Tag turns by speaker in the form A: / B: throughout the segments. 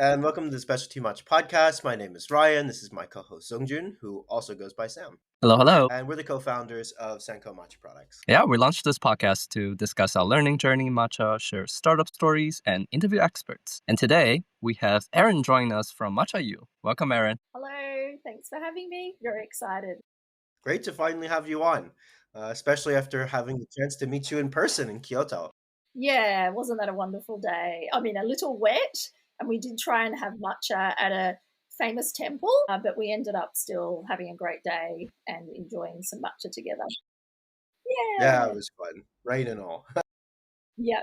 A: and welcome to the Specialty Matcha Podcast. My name is Ryan. This is my co-host Zongjun, who also goes by Sam.
B: Hello, hello.
A: And we're the co-founders of Senko Matcha Products.
B: Yeah, we launched this podcast to discuss our learning journey in matcha, share startup stories, and interview experts. And today, we have Erin joining us from Matcha Yu. Welcome, Erin.
C: Hello, thanks for having me. Very excited.
A: Great to finally have you on, especially after having the chance to meet you in person in Kyoto.
C: Yeah, wasn't that a wonderful day? I mean, a little wet, and we did try and have matcha at a famous temple, but we ended up still having a great day and enjoying some matcha together.
A: Yeah, it was fun, rain and all.
C: Yeah.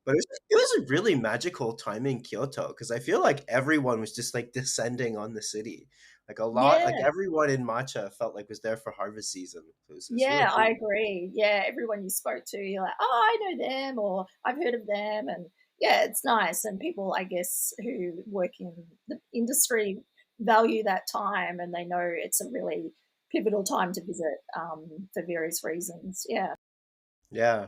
A: But it was a really magical time in Kyoto because I feel like everyone was just like descending on the city. Like everyone in matcha felt like was there for harvest season. It was really
C: Yeah,
A: cool.
C: I agree. Yeah, everyone you spoke to, you're like, oh, I know them, or I've heard of them. And yeah, it's nice. And people, I guess, who work in the industry value that time, and they know it's a really pivotal time to visit for various reasons. Yeah.
A: Yeah,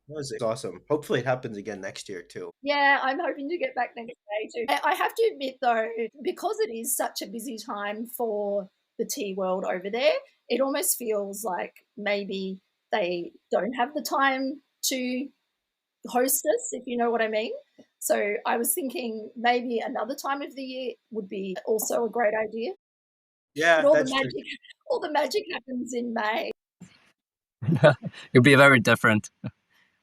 A: that was awesome. Hopefully it happens again next year too.
C: Yeah, I'm hoping to get back next day too. I have to admit though, because it is such a busy time for the tea world over there, it almost feels like maybe they don't have the time to host us, if you know what I mean. So I was thinking maybe another time of the year would be also a great idea.
A: Yeah,
C: But
A: that's true.
C: all the magic happens in May.
B: It'll be very different.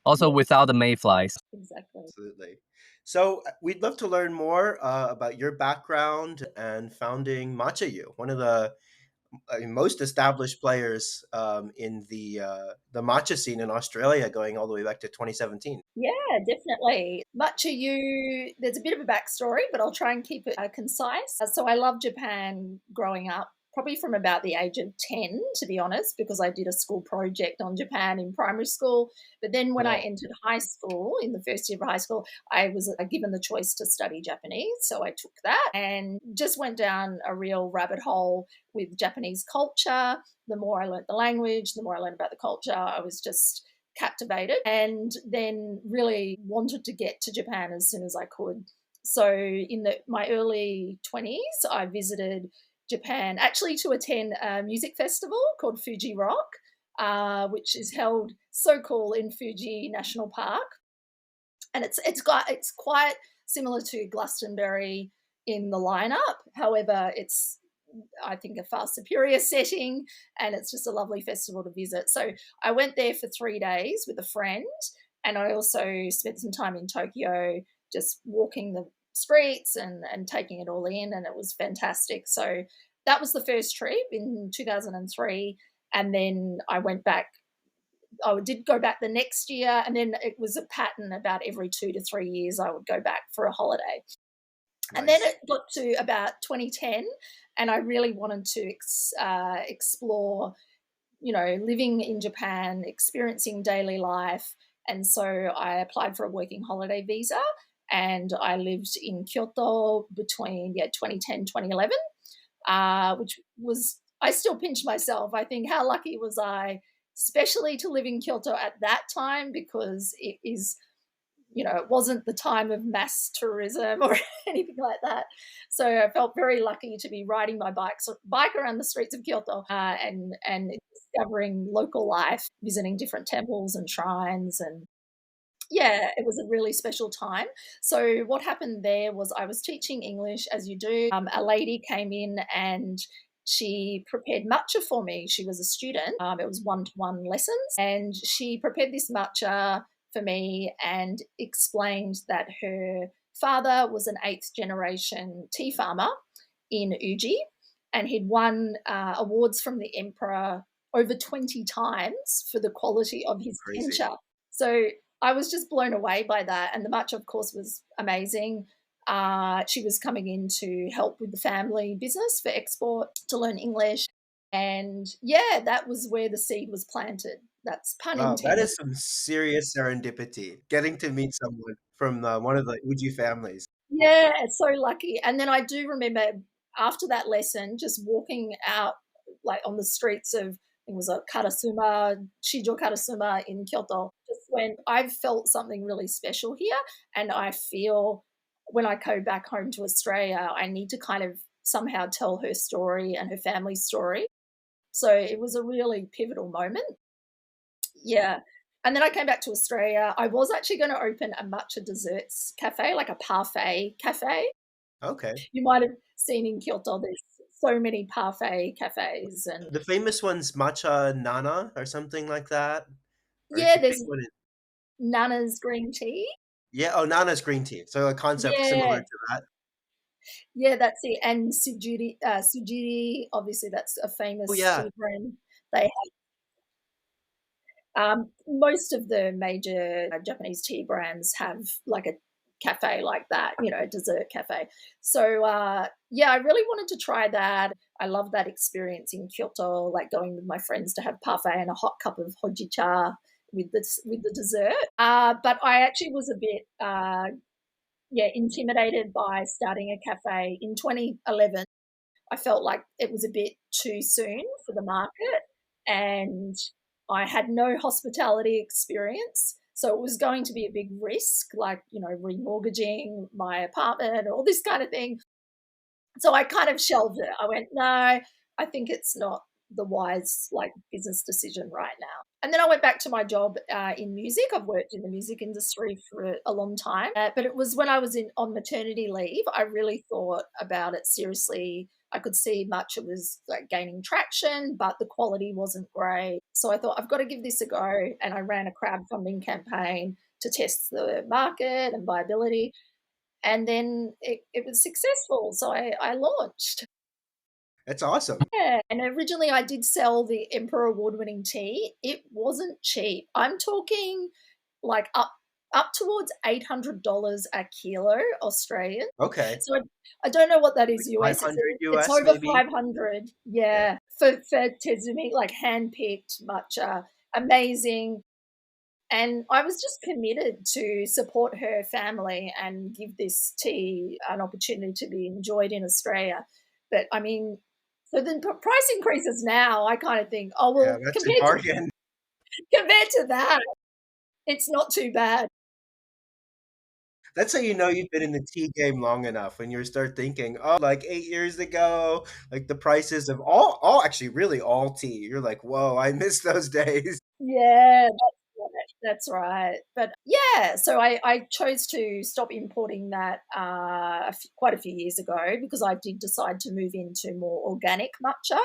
B: Also, without the mayflies.
C: Exactly.
A: Absolutely. So we'd love to learn more about your background and founding Matcha Yu, one of the most established players in the matcha scene in Australia, going all the way back to 2017.
C: Yeah, definitely. Matcha Yu, there's a bit of a backstory, but I'll try and keep it concise. So I loved Japan growing up, probably from about the age of 10, to be honest, because I did a school project on Japan in primary school. But then when I entered high school, in the first year of high school, I was given the choice to study Japanese. So I took that and just went down a real rabbit hole with Japanese culture. The more I learned the language, the more I learned about the culture, I was just captivated and then really wanted to get to Japan as soon as I could. So in my early 20s, I visited Japan actually to attend a music festival called Fuji Rock, which is held so cool in Fuji National Park. And it's quite similar to Glastonbury in the lineup. However, it's, I think, a far superior setting, and it's just a lovely festival to visit. So I went there for 3 days with a friend, and I also spent some time in Tokyo just walking the streets and taking it all in, and it was fantastic. So that was the first trip in 2003, and then I went back. I did go back the next year, and then it was a pattern about every 2 to 3 years I would go back for a holiday. Nice. And then it got to about 2010, and I really wanted to explore, living in Japan, experiencing daily life. And so I applied for a working holiday visa, and I lived in Kyoto between 2010, 2011, which was, I still pinch myself. I think, how lucky was I, especially to live in Kyoto at that time, because it is, it wasn't the time of mass tourism or anything like that. So I felt very lucky to be riding my bike around the streets of Kyoto and discovering local life, visiting different temples and shrines. And yeah, it was a really special time. So what happened there was I was teaching English, as you do. A lady came in and she prepared matcha for me. She was a student. It was one-to-one lessons. And she prepared this matcha for me and explained that her father was an 8th generation tea farmer in Uji, and he'd won awards from the emperor over 20 times for the quality of his tincture. So I was just blown away by that. And the matcha, of course, was amazing. She was coming in to help with the family business for export, to learn English. And yeah, that was where the seed was planted. That's pun intended.
A: That is some serious serendipity, getting to meet someone from one of the Uji families.
C: Yeah, so lucky. And then I do remember after that lesson, just walking out like on the streets of, I think it was a Karasuma, Shijo Karasuma in Kyoto, just when I felt something really special here, and I feel when I go back home to Australia, I need to kind of somehow tell her story and her family's story. So it was a really pivotal moment. Yeah. And then I came back to Australia. I was actually going to open a matcha desserts cafe, like a parfait cafe.
A: Okay.
C: You might have seen in Kyoto, there's so many parfait cafes. And
A: The famous one's Matcha Nana or something like that. Or it's
C: yeah,
A: a big
C: there's
A: one.
C: Nana's green tea.
A: Yeah. Oh, Nana's green tea. So a concept similar
C: Yeah,
A: to that.
C: yeah, that's it. And Sujiri, obviously that's a
A: Oh,
C: famous
A: yeah.
C: tea brand. They most of the major Japanese tea brands have like a cafe like that, a dessert cafe. So yeah, I really wanted to try that. I love that experience in Kyoto, like going with my friends to have parfait and a hot cup of hojicha with the dessert. But I actually was a bit yeah, intimidated by starting a cafe in 2011. I felt like it was a bit too soon for the market, and I had no hospitality experience. So it was going to be a big risk, like, remortgaging my apartment and all this kind of thing. So I kind of shelved it. I went, no, I think it's not the wise business decision right now. And then I went back to my job in music. I've worked in the music industry for a long time, but it was when I was on maternity leave. I really thought about it seriously. I could see much it was gaining traction, but the quality wasn't great. So I thought I've got to give this a go, and I ran a crowdfunding campaign to test the market and viability. And then it was successful. So I launched.
A: That's awesome.
C: Yeah. And originally I did sell the Emperor Award winning tea. It wasn't cheap. I'm talking like up towards $800 a kilo Australian.
A: Okay.
C: So I don't know what that is
A: Like
C: US.
A: 500
C: It's
A: US
C: over
A: maybe.
C: 500.
A: Yeah.
C: Yeah. For Tezumi, like hand picked matcha. Amazing. And I was just committed to support her family and give this tea an opportunity to be enjoyed in Australia. But I mean, so the price increases now, I kind of think, oh,
A: Yeah,
C: well,
A: that's a
C: compared to
A: bargain.
C: compared to that, it's not too bad.
A: That's how you know you've been in the tea game long enough when you start thinking, oh, like 8 years ago, like the prices of all actually really all tea. You're like, whoa, I miss those days.
C: Yeah, that's right. But yeah, so I chose to stop importing that quite a few years ago because I did decide to move into more organic matcha,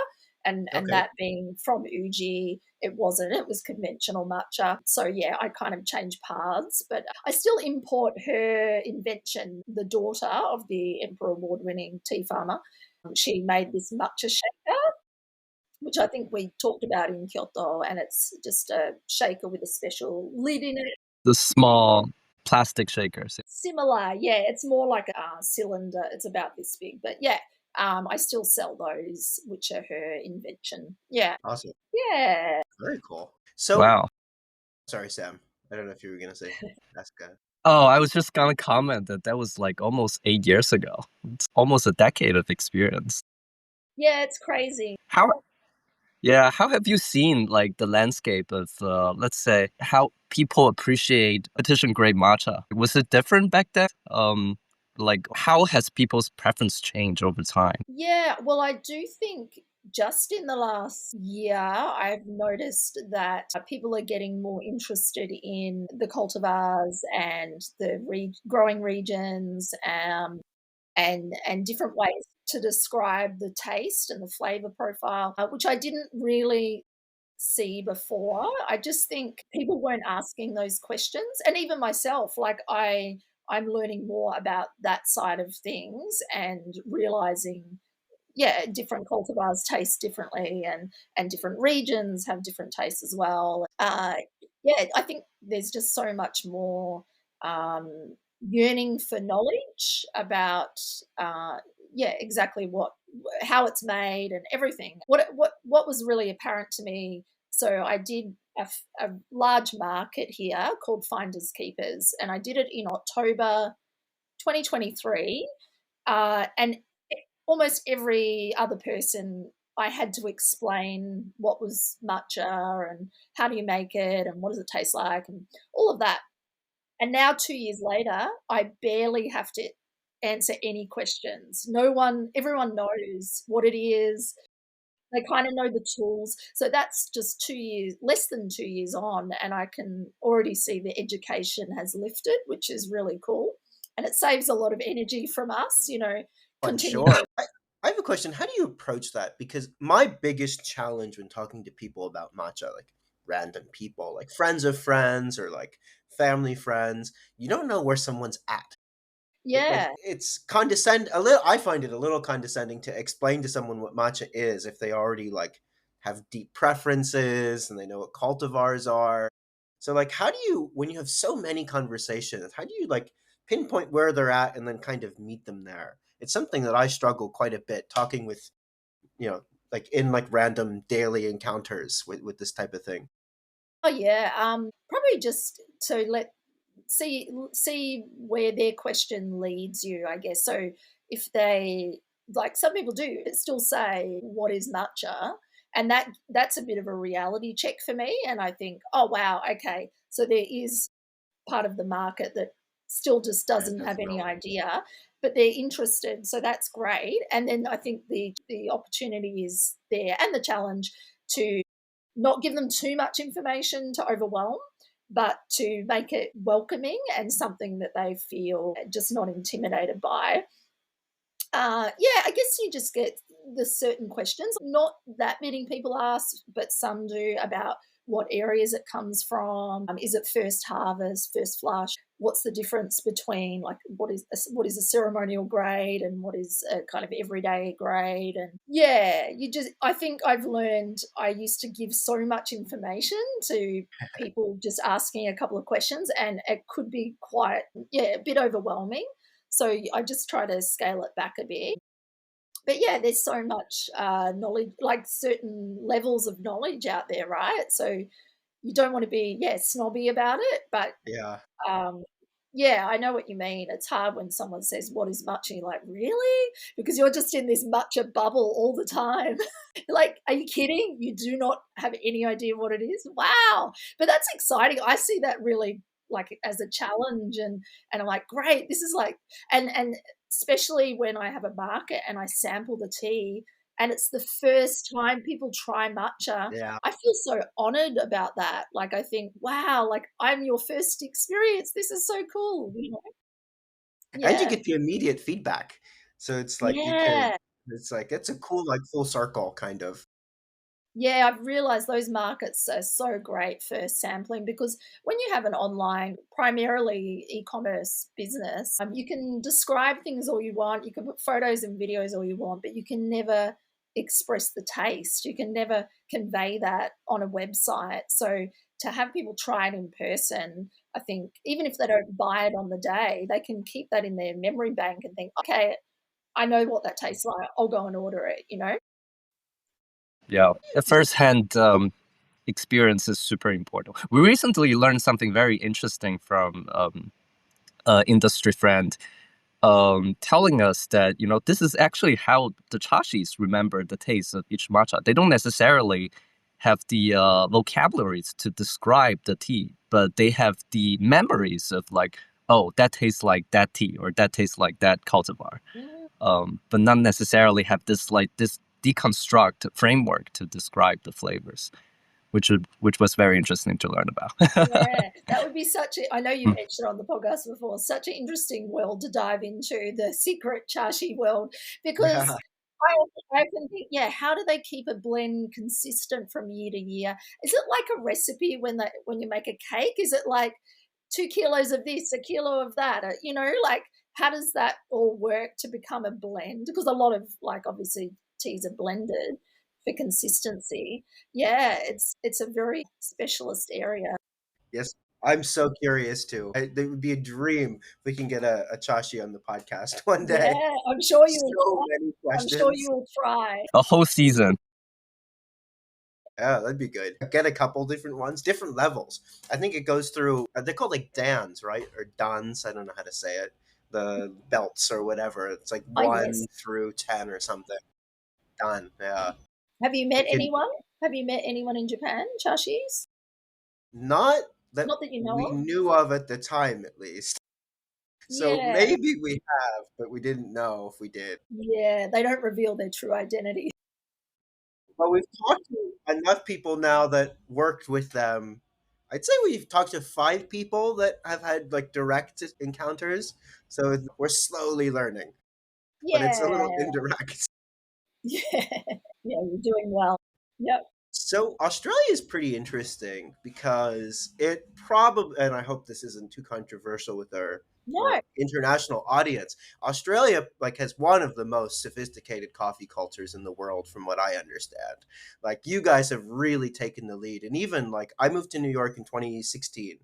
C: and
A: Okay.
C: that being from Uji, it wasn't. It was conventional matcha. So yeah, I kind of changed paths, but I still import her invention, the daughter of the Emperor Award-winning tea farmer. She made this matcha shaker, which I think we talked about in Kyoto, and it's just a shaker with a special lid in it.
B: The small plastic shakers.
C: Similar, yeah, it's more like a cylinder. It's about this big, but yeah, I still sell those, which are her invention. Yeah,
A: Awesome.
C: yeah.
A: Very cool. So,
B: Wow.
A: sorry, Sam. I don't know if you were gonna say ask.
B: Oh, I was just gonna comment that that was like almost 8 years ago. It's almost a decade of experience.
C: Yeah, it's crazy.
B: How Yeah, how have you seen like the landscape of, let's say, how people appreciate petition grade matcha? Was it different back then? Like how has people's preference changed over time?
C: Yeah, well, I do think just in the last year, I've noticed that people are getting more interested in the cultivars and the growing regions, and different ways to describe the taste and the flavor profile, which I didn't really see before. I just think people weren't asking those questions, and even myself, like I'm learning more about that side of things and realizing, yeah, different cultivars taste differently, and different regions have different tastes as well. Yeah, I think there's just so much more yearning for knowledge about yeah, exactly how it's made and everything. What was really apparent to me. So I did a large market here called Finders Keepers, and I did it in October 2023, and almost every other person, I had to explain what was matcha and how do you make it and what does it taste like and all of that. And now 2 years later, I barely have to answer any questions. Everyone knows what it is. They kind of know the tools. So that's just 2 years, less than 2 years on, and I can already see the education has lifted, which is really cool. And it saves a lot of energy from us,
A: I'm
C: continue.
A: sure. I have a question. How do you approach that? Because my biggest challenge when talking to people about matcha, like random people, like friends of friends or like family friends, you don't know where someone's at. Like
C: Yeah.
A: it's condescend a little. I find it a little condescending to explain to someone what matcha is if they already like have deep preferences and they know what cultivars are. So like, how do you, when you have so many conversations, how do you like pinpoint where they're at and then kind of meet them there? It's something that I struggle quite a bit talking with, like in like random daily encounters with this type of thing.
C: Oh, yeah. Probably just to see where their question leads you, I guess. So if they, like some people do still say, what is matcha? And that's a bit of a reality check for me. And I think, oh wow, okay. So there is part of the market that still just
A: Yeah,
C: doesn't have
A: doesn't
C: any
A: know.
C: idea, but they're interested. So that's great. And then I think the opportunity is there, and the challenge to not give them too much information to overwhelm, but to make it welcoming and something that they feel just not intimidated by. Yeah, I guess you just get the certain questions. Not that many people ask, but some do, about what areas it comes from. Is it first harvest, first flush? What's the difference between like what is a ceremonial grade and what is a kind of everyday grade? And yeah, I think I've learned I used to give so much information to people just asking a couple of questions, and it could be quite, yeah, a bit overwhelming. So I just try to scale it back a bit. But yeah, there's so much knowledge, like certain levels of knowledge out there, right? So you don't want to be, yeah, snobby about it, but
A: Yeah.
C: um, yeah, I know what you mean. It's hard when someone says, "What is matcha?" You're like, "Really?" Because you're just in this matcha bubble all the time. Like, are you kidding? You do not have any idea what it is? Wow. But that's exciting. I see that really like as a challenge, and I'm like, great, this is like, and especially when I have a market and I sample the tea and it's the first time people try matcha,
A: Yeah.
C: I feel so honored about that. Like, I think, wow, like I'm your first experience. This is so cool.
A: And you
C: Yeah.
A: get the immediate feedback. So it's like you can
C: Yeah.
A: it's like it's a cool like full circle kind of.
C: Yeah, I've realized those markets are so great for sampling, because when you have an online, primarily e-commerce business, you can describe things all you want, you can put photos and videos all you want, but you can never express the taste. You can never convey that on a website. So to have people try it in person, I think even if they don't buy it on the day, they can keep that in their memory bank and think, okay, I know what that tastes like. I'll go and order it.
B: Yeah, a first-hand experience is super important. We recently learned something very interesting from industry friend, telling us that this is actually how the chashis remember the taste of each matcha. They don't necessarily have the vocabularies to describe the tea, but they have the memories of like, oh, that tastes like that tea or that tastes like that cultivar. But not necessarily have this deconstruct framework to describe the flavors, which was very interesting to learn about.
C: Yeah, that would be I know you mentioned on the podcast before, such an interesting world to dive into, the secret chashi world, because
A: Yeah.
C: I often think, yeah, how do they keep a blend consistent from year to year? Is it like a recipe when you make a cake? Is it like 2 kilos of this, a kilo of that? Like how does that all work to become a blend? Because a lot of like obviously teas are blended for consistency. Yeah, it's a very specialist area.
A: Yes. I'm so curious too. It would be a dream if we can get a Chashi on the podcast one day.
C: Yeah, I'm sure you will
A: So
C: try.
A: many
C: I'm sure
A: questions.
C: you will try.
B: A whole season.
A: Yeah, that'd be good. Get a couple different ones, different levels. I think it goes through, they're called like dans, right? Or dans. I don't know how to say it. The belts or whatever. It's like
C: Oh, yes.
A: 1 through 10 or something. Done. Yeah.
C: Have you met
A: It can
C: anyone? Have you met anyone in Japan, chashis?
A: not that
C: Not that you know
A: we
C: of?
A: knew of at the time, at least. So
C: Yeah.
A: maybe we have, but we didn't know if we did.
C: Yeah. They don't reveal their true identity.
A: But we've talked to enough people now that worked with them. I'd say we've talked to 5 people that have had like direct encounters. So we're slowly learning, but it's a little
C: Yeah.
A: indirect.
C: Yeah. Yeah. You're doing well. Yep.
A: So Australia is pretty interesting because it probably, and I hope this isn't too controversial with our
C: No.
A: international audience. Australia like has one of the most sophisticated coffee cultures in the world, from what I understand. Like you guys have really taken the lead, and even like I moved to New York in 2016.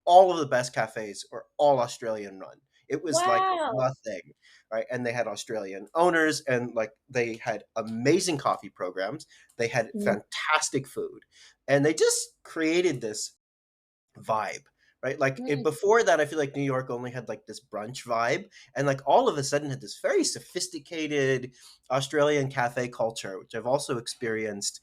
A: All of the best cafes are all Australian run. It was like
C: Wow.
A: the thing, right? And they had Australian owners, and like they had amazing coffee programs. They had
C: Mm,
A: fantastic food, and they just created this vibe, right? Like
C: mm.
A: before that, I feel like New York only had like this brunch vibe, and like all of a sudden had this very sophisticated Australian cafe culture, which I've also experienced.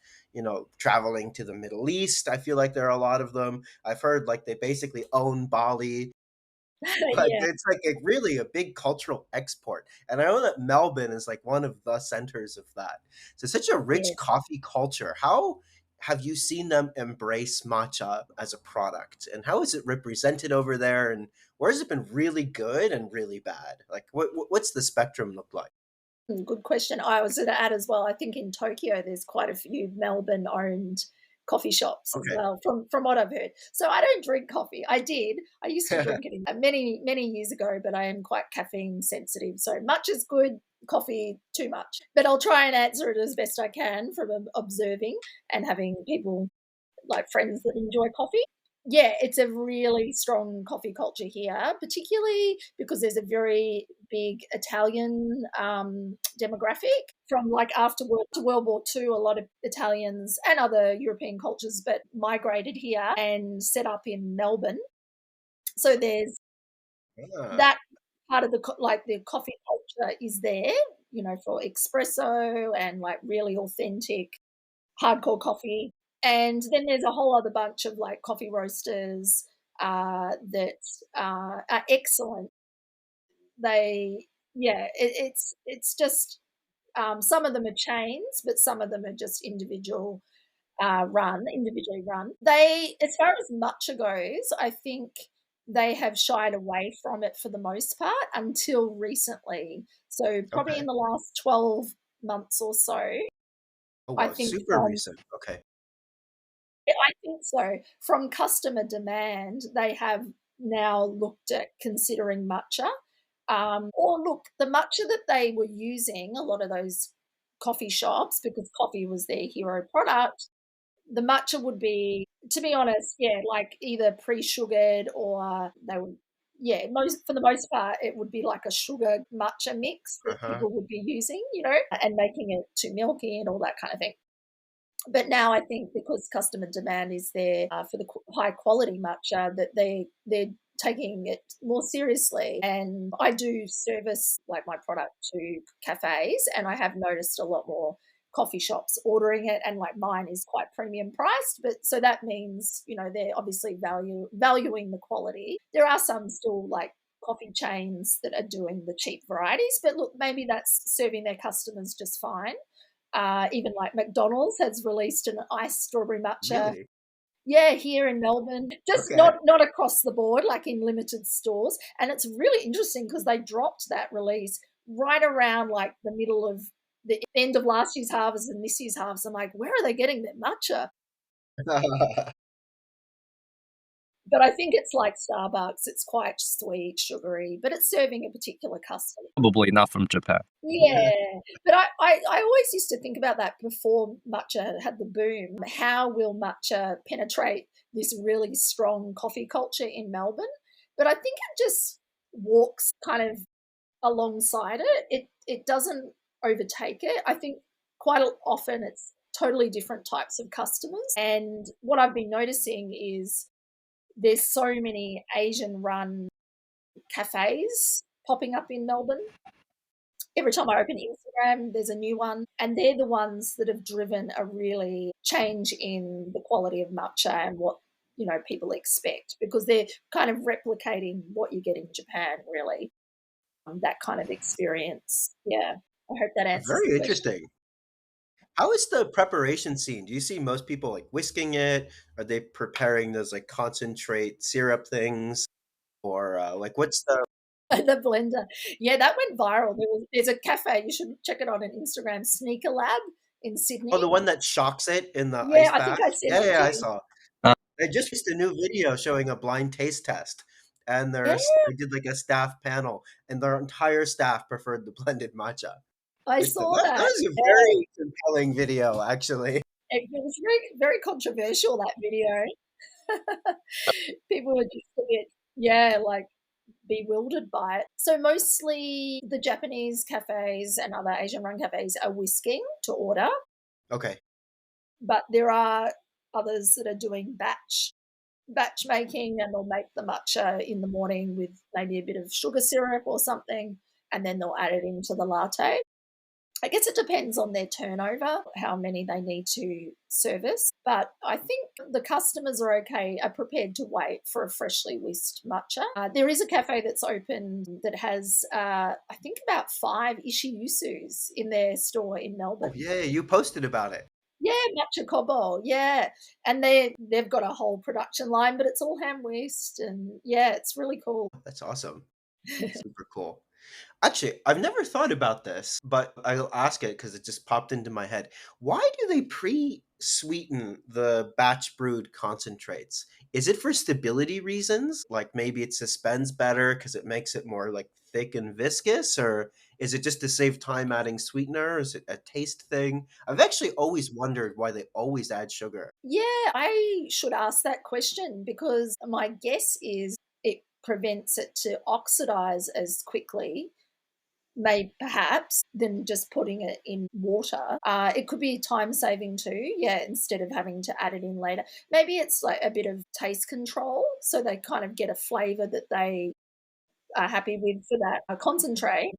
A: Traveling to the Middle East, I feel like there are a lot of them. I've heard like they basically own Bali. Like
C: Yeah.
A: it's like really a big cultural export. And I know that Melbourne is like one of the centers of that. So such a rich
C: Yes.
A: coffee culture. How have you seen them embrace matcha as a product? And how is it represented over there? And where has it been really good and really bad? Like what's the spectrum look like?
C: Good question. I was going to add as well. I think in Tokyo there's quite a few Melbourne-owned coffee shops as
A: Okay.
C: well, from what I've heard. So I don't drink coffee. I did. I used to drink it many many years ago, but I am quite caffeine sensitive. So much is good, coffee too much. But I'll try and answer it as best I can from observing and having people like friends that enjoy coffee. Yeah, it's a really strong coffee culture here, particularly because there's a very big Italian demographic from like after World War II. A lot of Italians and other European cultures, but migrated here and set up in Melbourne. So there's
A: Ah,
C: that part of like the coffee culture is there, for espresso and like really authentic hardcore coffee. And then there's a whole other bunch of like coffee roasters that are excellent. They, yeah, it's just some of them are chains, but some of them are just individually run. They, as far as matcha goes, I think they have shied away from it for the most part until recently. So probably
A: okay.
C: in the last 12 months or so,
A: Oh
C: I
A: wow,
C: think
A: super recent. Okay.
C: yeah, I think so. From customer demand, they have now looked at considering matcha. Or look, the matcha that they were using, a lot of those coffee shops, because coffee was their hero product, the matcha would be, to be honest, yeah, like either pre-sugared or they would, yeah, most for the most part, it would be like a sugar matcha mix that
A: Uh-huh.
C: people would be using, and making it too milky and all that kind of thing. But now I think because customer demand is there for the high quality matcha, that they're taking it more seriously. And I do service like my product to cafes, and I have noticed a lot more coffee shops ordering it, and like mine is quite premium priced, but so that means they're obviously valuing the quality. There are some still like coffee chains that are doing the cheap varieties, but look, maybe that's serving their customers just fine. Even like McDonald's has released an iced strawberry matcha.
A: Really?
C: Yeah, here in Melbourne, just
A: Okay.
C: not across the board, like in limited stores. And it's really interesting because they dropped that release right around like the middle of the end of last year's harvest and this year's harvest. I'm like, where are they getting their matcha? But I think it's like Starbucks. It's quite sweet, sugary, but it's serving a particular customer.
B: Probably not from Japan.
C: Yeah, but I always used to think about that before matcha had the boom. How will matcha penetrate this really strong coffee culture in Melbourne? But I think it just walks kind of alongside it. It doesn't overtake it. I think quite often it's totally different types of customers. And what I've been noticing is there's so many Asian run cafes popping up in Melbourne. Every time I open Instagram, there's a new one, and they're the ones that have driven a really change in the quality of matcha and what people expect, because they're kind of replicating what you get in Japan, really, that kind of experience. Yeah, I hope that answers the
A: Very
C: question.
A: interesting. How is the preparation scene? Do you see most people like whisking it? Are they preparing those like concentrate syrup things? Or like what's the
C: The blender. Yeah, that went viral. There's a cafe, you should check it on an Instagram, Sneaker Lab in
A: oh,
C: Sydney.
A: the one that shocks it in the
C: Yeah,
A: ice
C: I think
A: bath?
C: I sent
A: Yeah,
C: it
A: yeah,
C: to
A: I
C: you.
A: saw.
B: Uh,
A: They just released a new video showing a blind taste test, and
C: Yeah,
A: they did like a staff panel, and their entire staff preferred the blended matcha.
C: I
A: Which
C: saw
A: that
C: that.
A: was a
C: Yeah.
A: very compelling video, actually.
C: It was very, very controversial, that video. People were just a bit, yeah, like bewildered by it. So mostly the Japanese cafes and other Asian run cafes are whisking to order,
A: Okay.
C: but there are others that are doing batch making, and they'll make the matcha in the morning with maybe a bit of sugar syrup or something, and then they'll add it into the latte. I guess it depends on their turnover, how many they need to service. But I think the customers are prepared to wait for a freshly whisked matcha. There is a cafe that's open that has, I think, about 5 Ishiyusus in their store in
A: Oh,
C: Melbourne.
A: yeah, you posted about it.
C: Yeah, matcha kobo, yeah. And they've got a whole production line, but it's all hand whisked, and yeah, it's really cool.
A: That's awesome. Super cool. Actually, I've never thought about this, but I'll ask it because it just popped into my head. Why do they pre-sweeten the batch brewed concentrates? Is it for stability reasons? Like maybe it suspends better because it makes it more like thick and viscous, or is it just to save time adding sweetener? Is it a taste thing? I've actually always wondered why they always add sugar.
C: Yeah, I should ask that question, because my guess is it prevents it to oxidize as quickly, may perhaps, than just putting it in water. It could be time saving too, yeah, instead of having to add it in later. Maybe it's like a bit of taste control, so they kind of get a flavor that they are happy with for that concentrate,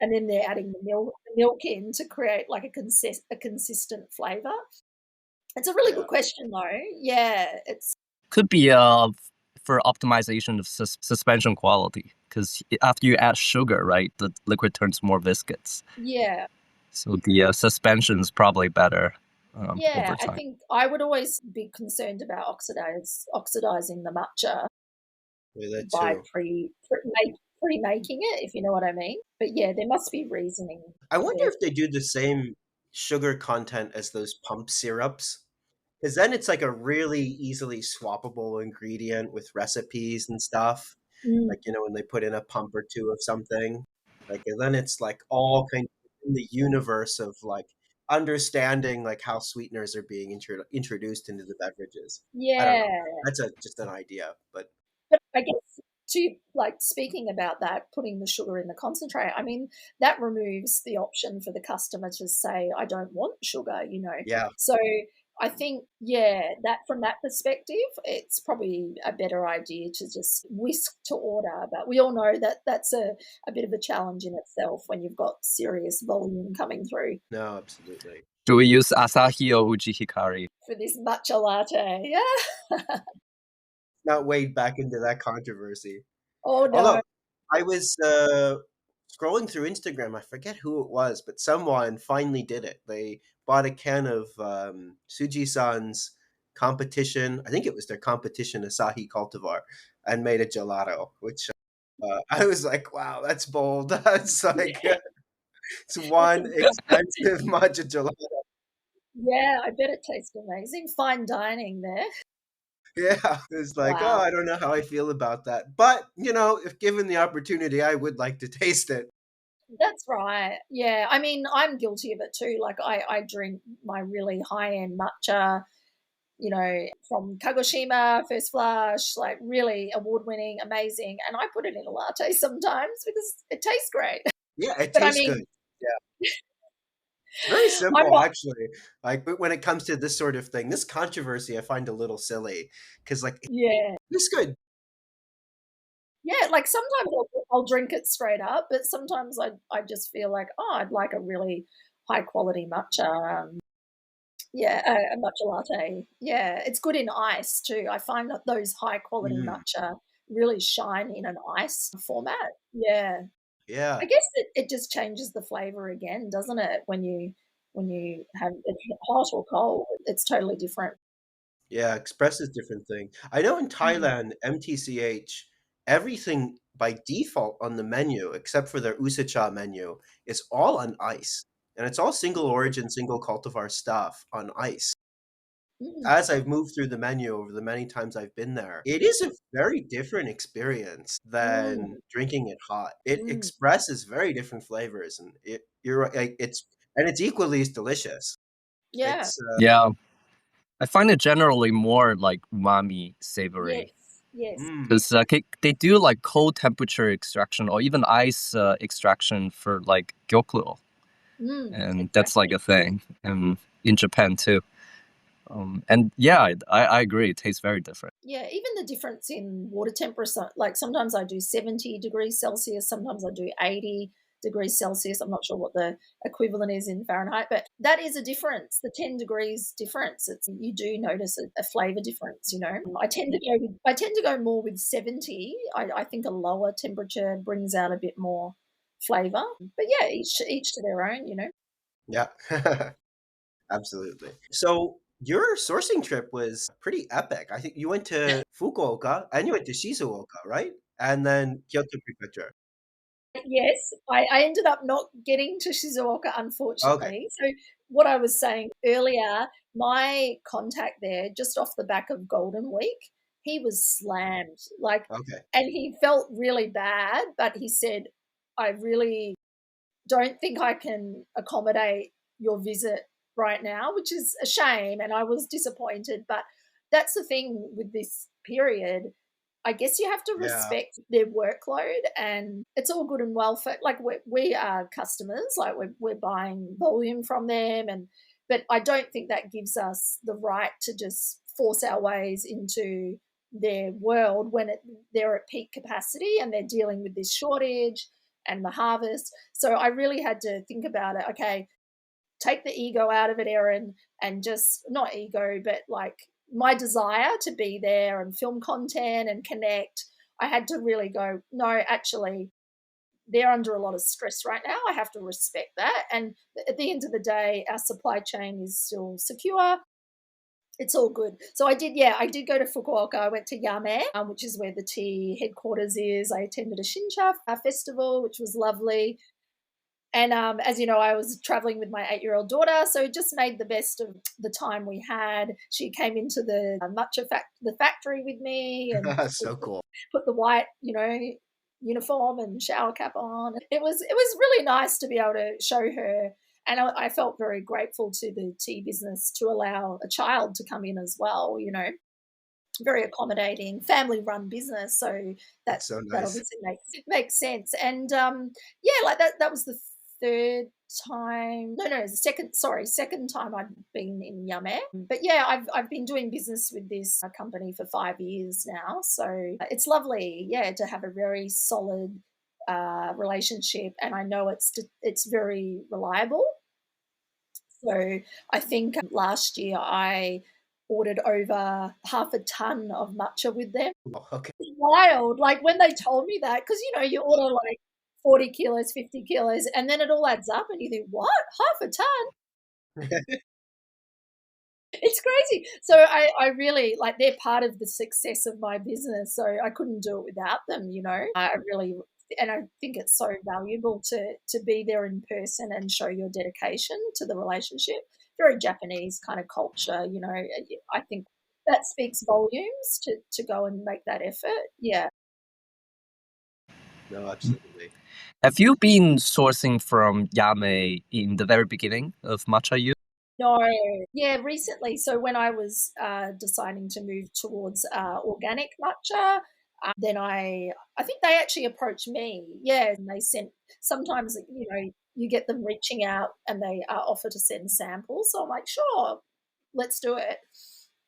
C: and then they're adding the milk in to create like a consistent flavor. It's a really
A: Yeah.
C: good question, though. Yeah, it's
B: could be for optimization of suspension quality, because after you add sugar, right, the liquid turns more viscous.
C: yeah,
B: So the suspension is probably better
C: yeah.
B: over
C: I
B: time.
C: think I would always be concerned about oxidizing the matcha
A: Yeah, that
C: by
A: too.
C: pre-making it, if you know what I mean. But yeah, there must be reasoning
A: I wonder
C: there.
A: if they do the same sugar content as those pump syrups. Because then it's like a really easily swappable ingredient with recipes and stuff.
C: Mm,
A: Like, when they put in a pump or two of something. Like, and then it's like all kind of in the universe of like understanding like how sweeteners are being introduced into the beverages. I don't know.
C: yeah,
A: That's just an idea, but
C: but I guess, to like, speaking about that, putting the sugar in the concentrate, I mean, that removes the option for the customer to say, I don't want sugar.
A: yeah,
C: So I think, yeah, that from that perspective, it's probably a better idea to just whisk to order. But we all know that that's a bit of a challenge in itself when you've got serious volume coming through
A: no, absolutely.
B: Do we use Asahi or Uji Hikari?
C: for this matcha latte. Yeah.
A: Not wade back into that controversy.
C: Oh, no.
A: Although I was scrolling through Instagram, I forget who it was, but someone finally did it. They bought a can of Suji-san's competition. I think it was their competition Asahi cultivar, and made a gelato. Which I was like, wow, that's bold. That's like it's
C: That's
A: one expensive matcha gelato.
C: Yeah, I bet it tastes amazing. Fine dining there.
A: Yeah, it's like, oh,
C: Wow.
A: I don't know how I feel about that, but if given the opportunity, I would like to taste it.
C: That's right. Yeah. I mean, I'm guilty of it too. Like, I drink my really high end matcha, from Kagoshima, First Flush, like really award winning, amazing. And I put it in a latte sometimes because it tastes great.
A: Yeah, it
C: But I
A: tastes good.
C: mean,
A: It's very
C: I'm
A: simple,
C: not,
A: actually. Like when it comes to this sort of thing, this controversy I find a little silly because, like,
C: yeah.
A: it's good.
C: Yeah. Like sometimes I'll drink it straight up, but sometimes I just feel like, oh, I'd like a really high quality matcha. Yeah, a matcha latte. Yeah, it's good in ice too. I find that those high quality
A: Mm,
C: matcha really shine in an ice format. Yeah. I
A: yeah.
C: guess it just changes the flavor again, doesn't it? When you have it hot or cold, it's totally different.
A: Yeah, express is different thing. I know in
C: Mm.
A: Thailand, MTCH, everything by default on the menu, except for their Usacha menu, is all on ice. And it's all single origin, single cultivar stuff on ice.
C: Mm.
A: As I've moved through the menu over the many times I've been there, it is a very different experience
C: Mm.
A: than drinking it hot. It
C: Mm.
A: expresses very different flavors, and you're right, like, it's equally as delicious.
C: Yeah.
A: It's
B: Yeah, I find it generally more like umami savory
C: Yes. Yes.
A: mm,
B: because they do like cold temperature extraction or even ice extraction for like gyokuro, and that's like
C: Exactly.
B: a thing in Japan too. And yeah, I agree. It tastes very different.
C: Yeah, even the difference in water temperature, like sometimes I do 70 degrees Celsius, sometimes I do 80 degrees Celsius. I'm not sure what the equivalent is in Fahrenheit, but that is a difference. The 10 degrees difference. It's you do notice a flavor difference, you know. I tend to go more with 70. I think a lower temperature brings out a bit more flavor. But yeah, each to their own, you know.
A: yeah. Absolutely. So your sourcing trip was pretty epic. I think you went to Fukuoka and you went to Shizuoka, right? And then Kyoto Prefecture.
C: Yes, I ended up not getting to Shizuoka,
A: Okay.
C: unfortunately. So what I was saying earlier, my contact there, just off the back of Golden Week, he was slammed, like,
A: Okay.
C: and he felt really bad, but he said, "I really don't think I can accommodate your visit right now," which is a shame. And I was disappointed. But that's the thing with this period. I guess you have to
A: Yeah.
C: respect their workload, and it's all good and well for like we are customers, like we're buying volume from them, and but I don't think that gives us the right to just force our ways into their world when they're at peak capacity and they're dealing with this shortage and the harvest. So I really had to think about it. Okay, take the ego out of it, Erin, and just not ego, but like my desire to be there and film content and connect. I had to really go, no, actually, they're under a lot of stress right now. I have to respect that. And at the end of the day, our supply chain is still secure. It's all good. So I did, yeah, I did go to Fukuoka. I went to Yame, which is where the tea headquarters is. I attended a Shincha festival, which was lovely. And as you know, I was traveling with my 8-year-old daughter, so just made the best of the time we had. She came into the the factory with me, and
A: So cool.
C: put the white, you know, uniform and shower cap on. It was really nice to be able to show her, and I felt very grateful to the tea business to allow a child to come in as well. You know, very accommodating, family run business, so that
A: It's so
C: that
A: nice.
C: obviously makes sense. And yeah, like that was the third time. No, the second time I'd been in Yame. But yeah, I've been doing business with this company for 5 years now, so it's lovely. Yeah, to have a very solid relationship, and I know it's very reliable. So I think last year I ordered over half a ton of matcha with them.
A: Oh, okay.
C: It's wild. Like when they told me that, because you know, you order like 40 kilos, 50 kilos, and then it all adds up and you think, what? Half a ton? It's crazy. So I really like they're part of the success of my business. So I couldn't do it without them, you know. I really and I think it's so valuable to be there in person and show your dedication to the relationship. Very Japanese kind of culture, you know. I think that speaks volumes to go and make that effort. Yeah.
A: No, absolutely.
B: Have you been sourcing from Yame in the very beginning of Matcha Yu?
C: No, yeah, recently. So when I was deciding to move towards organic matcha, then I think they actually approached me. Yeah, and they sent sometimes you know you get them reaching out and they offer to send samples. So I'm like, sure, let's do it.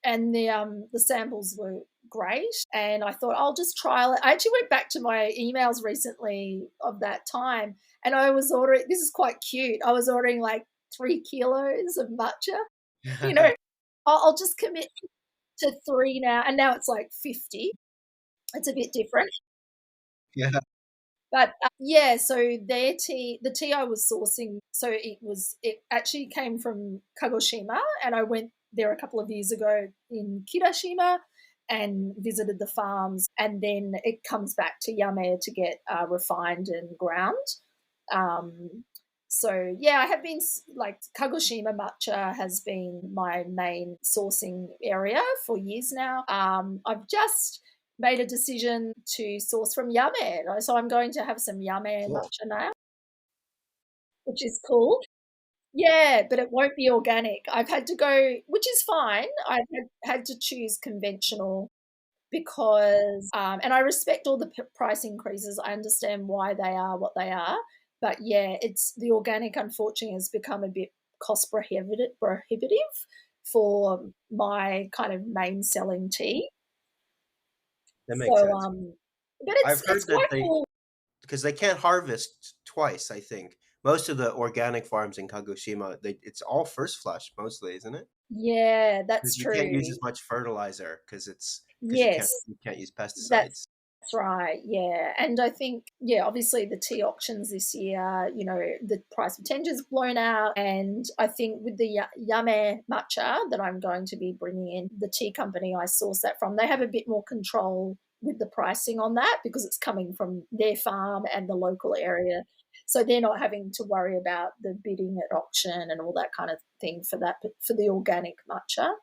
C: And the samples were great, and I thought I'll just trial it. I actually went back to my emails recently of that time, and I was ordering. This is quite cute. I was ordering like 3 kilos of matcha. you know, I'll just commit to 3 now, and now it's like 50. It's a bit different.
A: Yeah.
C: But, yeah, so their tea the tea I was sourcing, so it actually came from Kagoshima, and I went there a couple of years ago in Kirashima and visited the farms, and then it comes back to Yame to get, refined and ground. Um, so yeah, I have been like Kagoshima matcha has been my main sourcing area for years now. I've just made a decision to source from Yame, so I'm going to have some Yame
A: Cool.
C: matcha now, which is cool. Yeah, but it won't be organic. I've had to go, which is fine. I've had to choose conventional because and I respect all the price increases. I understand why they are what they are, but yeah, it's the organic. Unfortunately, has become a bit cost prohibitive for my kind of main selling tea.
A: That makes
C: So,
A: sense.
C: but
A: I've
C: it's
A: heard that
C: quite
A: they
C: cool.
A: because they can't harvest twice. I think most of the organic farms in Kagoshima, it's all first flush mostly, isn't it?
C: Yeah, that's
A: Because you can't use
C: true.
A: as much fertilizer because
C: Yes,
A: you can't use
C: that's
A: pesticides.
C: That's right, yeah, and I think, yeah, obviously the tea auctions this year, the price of tender's blown out, and I think with the Yame matcha that I'm going to be bringing in, the tea company I source that from, they have a bit more control with the pricing on that because it's coming from their farm and the local area. So they're not having to worry about the bidding at auction and all that kind of thing for that, for the organic matcha.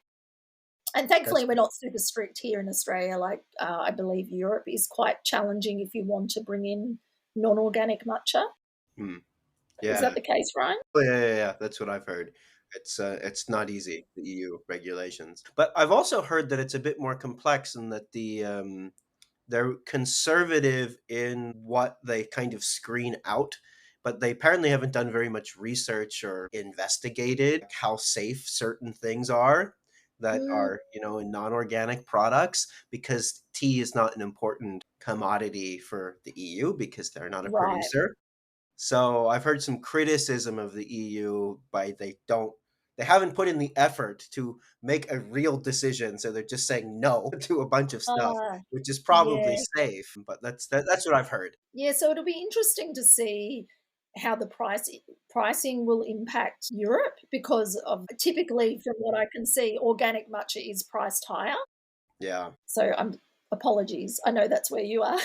C: And
A: That's
C: thankfully, we're
A: cool.
C: not super strict here in Australia. Like I believe Europe is quite challenging if you want to bring in non-organic matcha.
A: Hmm.
C: Is that
A: Yeah.
C: the case, Ryan?
A: Oh, yeah. That's what I've heard. It's not easy, the EU regulations. But I've also heard that it's a bit more complex and that they're conservative in what they kind of screen out, but they apparently haven't done very much research or investigated how safe certain things are that
C: Mm,
A: are, in non-organic products because tea is not an important commodity for the EU because they're not a
C: right.
A: producer. So I've heard some criticism of the EU by they haven't put in the effort to make a real decision, so they're just saying no to a bunch of stuff,
C: Uh,
A: which is probably
C: yeah.
A: safe, but that's what I've heard.
C: Yeah, so it'll be interesting to see how the pricing will impact Europe because of typically from what I can see, organic matcha is priced higher.
A: Yeah.
C: So I'm apologies. I know that's where you are.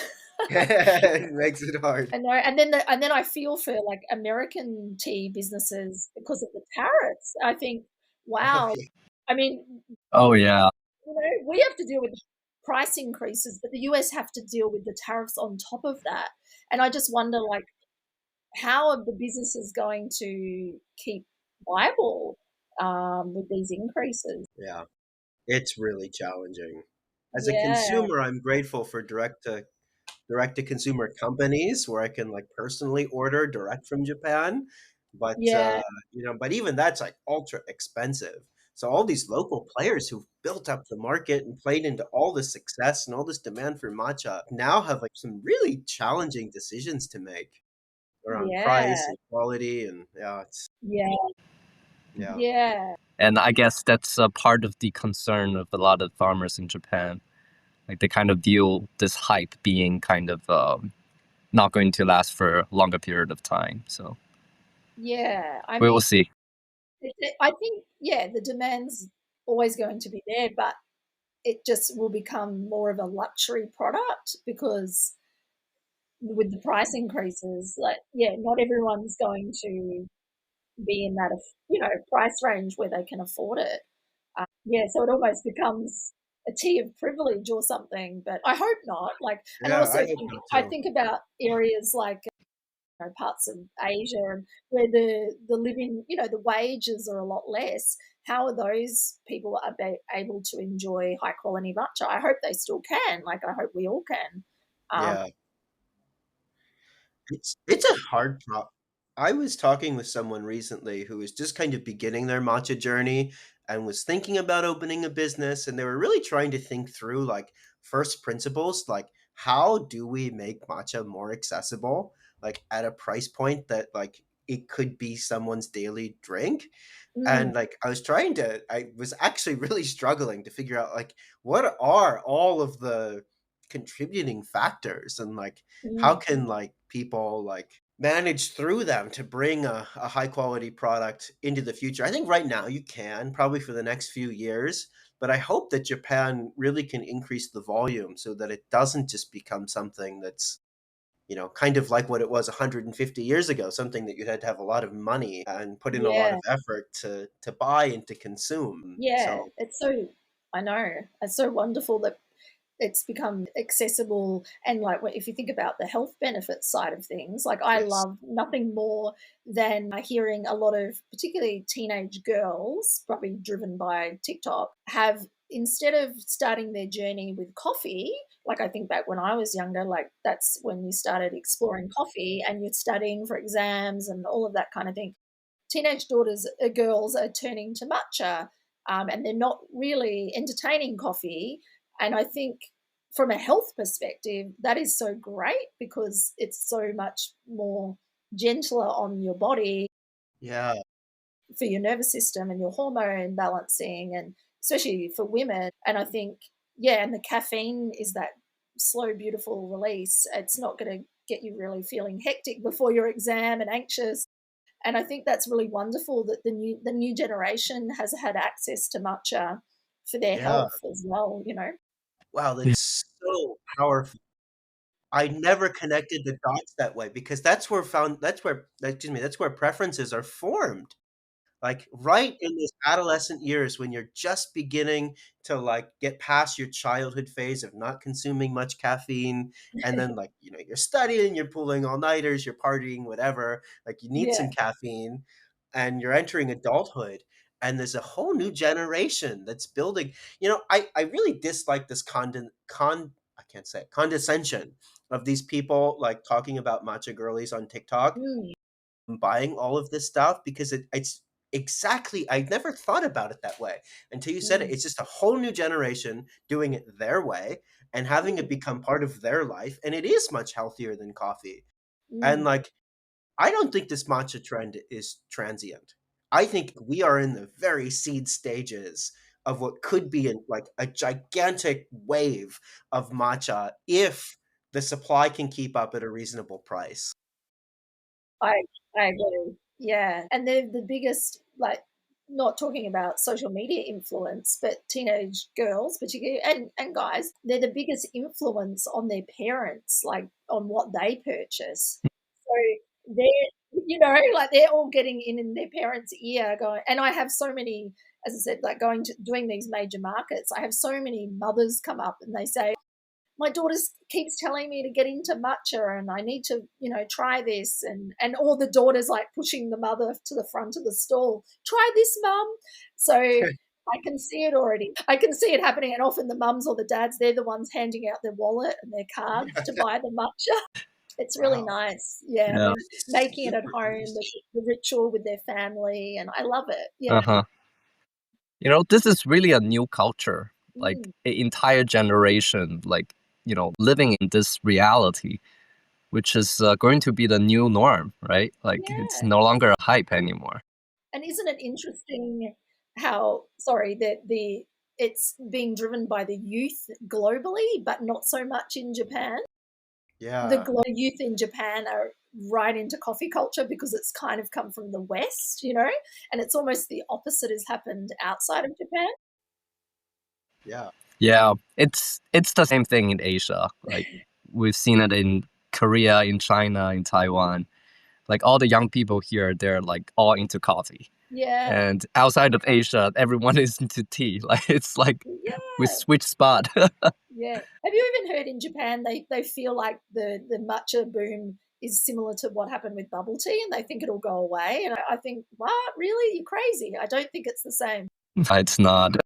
A: It makes it hard.
C: I know, and then I feel for like American tea businesses because of the tariffs. I think,
A: Oh,
C: wow.
A: yeah.
C: I mean,
B: Oh yeah.
C: we have to deal with price increases, but the US have to deal with the tariffs on top of that. And I just wonder, like, how are the businesses going to keep viable with these increases?
A: Yeah. It's really challenging. As a
C: Yeah,
A: consumer, I'm grateful for direct to consumer companies where I can like personally order direct from Japan. But
C: yeah,
A: but even that's like ultra expensive. So all these local players who've built up the market and played into all this success and all this demand for matcha now have like some really challenging decisions to make around price
C: yeah,
A: and quality and yeah, it's
C: yeah,
A: yeah.
C: yeah.
B: And I guess that's a part of the concern of a lot of farmers in Japan. Like they kind of view this hype being kind of not going to last for a longer period of time. So
C: Yeah, I
B: we
C: mean,
B: will see.
C: I think, yeah, the demand's always going to be there, but it just will become more of a luxury product because with the price increases, like, yeah, not everyone's going to be in that, price range where they can afford it. Yeah, so it almost becomes a tea of privilege or something, but I hope not. Like, and
A: Yeah,
C: also
A: I hope not
C: I
A: too.
C: think about areas like parts of Asia and where the living, the wages are a lot less. How are those people able to enjoy high quality matcha? I hope they still can. Like I hope we all can. Um,
A: Yeah. It's a hard pro I was talking with someone recently who was just kind of beginning their matcha journey and was thinking about opening a business, and they were really trying to think through, like, first principles, like, how do we make matcha more accessible, like, at a price point that, like, it could be someone's daily drink.
C: Mm,
A: And like I was actually really struggling to figure out like what are all of the contributing factors, and like how
C: mm.
A: can like people like manage through them to bring a high quality product into the future. I think right now you can probably for the next few years, but I hope that Japan really can increase the volume so that it doesn't just become something that's, kind of like what it was 150 years ago, something that you had to have a lot of money and put in a lot
C: Yeah,
A: of effort to buy and to consume.
C: yeah.
A: So,
C: It's so, I know, it's so wonderful that it's become accessible. And like, if you think about the health benefits side of things, like I
A: yes.
C: love nothing more than hearing a lot of particularly teenage girls, probably driven by TikTok, have, instead of starting their journey with coffee, like I think back when I was younger, like that's when you started exploring coffee and you're studying for exams and all of that kind of thing. Teenage daughters, girls are turning to matcha, and they're not really entertaining coffee. And I think from a health perspective, that is so great because it's so much more gentler on your body
A: Yeah.
C: for your nervous system and your hormone balancing, and especially for women. And I think, yeah, and the caffeine is that slow, beautiful release. It's not going to get you really feeling hectic before your exam and anxious. And I think that's really wonderful that the new generation has had access to matcha for their
A: Yeah.
C: health as well, you know.
A: Wow,
B: Yeah.
A: that's so powerful. I never connected the dots that way because that's where preferences are formed. Like right in those adolescent years when you're just beginning to like get past your childhood phase of not consuming much caffeine, and then like, you're studying, you're pulling all-nighters, you're partying, whatever, like you need some
C: Yeah.
A: caffeine, and you're entering adulthood, and there's a whole new generation that's building. I really dislike this I can't say it, condescension of these people like talking about matcha girlies on TikTok
C: Mm,
A: buying all of this stuff, because it's exactly, I never thought about it that way until you said it.
C: mm,
A: It's just a whole new generation doing it their way and having it
C: mm,
A: become part of their life, and it is much healthier than coffee. And
C: mm,
A: like, I don't think this matcha trend is transient. I think we are in the very seed stages of what could be like a gigantic wave of matcha if the supply can keep up at a reasonable price.
C: I I agree. Yeah, and they're the biggest, like, not talking about social media influence, but teenage girls, particularly, and guys, they're the biggest influence on their parents, like on what they purchase. So like they're all getting in their parents' ear, going. And I have so many, as I said, like going to doing these major markets. I have so many mothers come up and they say, my daughter keeps telling me to get into matcha and I need to, try this. And all the daughters like pushing the mother to the front of the stall. Try this, mum. So I can see it already. I can see it happening. And often the mums or the dads, they're the ones handing out their wallet and their cards to buy the matcha. It's really
A: Wow.
C: nice. Yeah. And
B: Yeah.
C: then
A: This is
C: making it at
A: super
C: home,
A: interesting.
C: the ritual with their family. And I love it. Yeah.
B: Uh-huh. This is really a new culture, like
C: Mm,
B: an entire generation, like, living in this reality, which is going to be the new norm, right? Like, it's
C: yeah.
B: no longer a hype anymore.
C: And isn't it interesting how, sorry, that it's being driven by the youth globally, but not so much in Japan? The
A: Yeah.
C: youth in Japan are right into coffee culture because it's kind of come from the West, and it's almost the opposite has happened outside of Japan.
A: Yeah.
B: Yeah, it's the same thing in Asia. Like, we've seen it in Korea, in China, in Taiwan. Like, all the young people here, they're like all into coffee.
C: Yeah,
B: And outside of Asia, everyone is into tea. Like, it's like we
C: yeah,
B: switch spot.
C: yeah. Have you even heard in Japan they feel like the matcha boom is similar to what happened with bubble tea, and they think it'll go away? And I think, what? Really? You're crazy. I don't think it's the same.
B: It's not.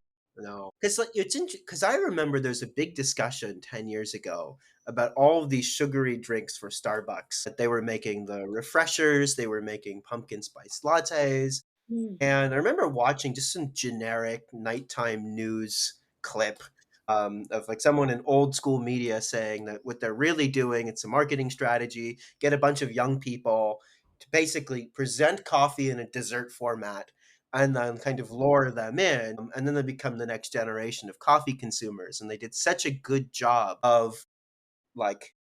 A: No, because like it's because I remember there's a big discussion 10 years ago about all of these sugary drinks for Starbucks. That they were making the refreshers, they were making pumpkin spice lattes,
C: Mm.
A: and I remember watching just some generic nighttime news clip of like someone in old school media saying that what they're really doing, it's a marketing strategy, get a bunch of young people. to basically present coffee in a dessert format and then kind of lure them in. And then they become the next generation of coffee consumers. And they did such a good job of like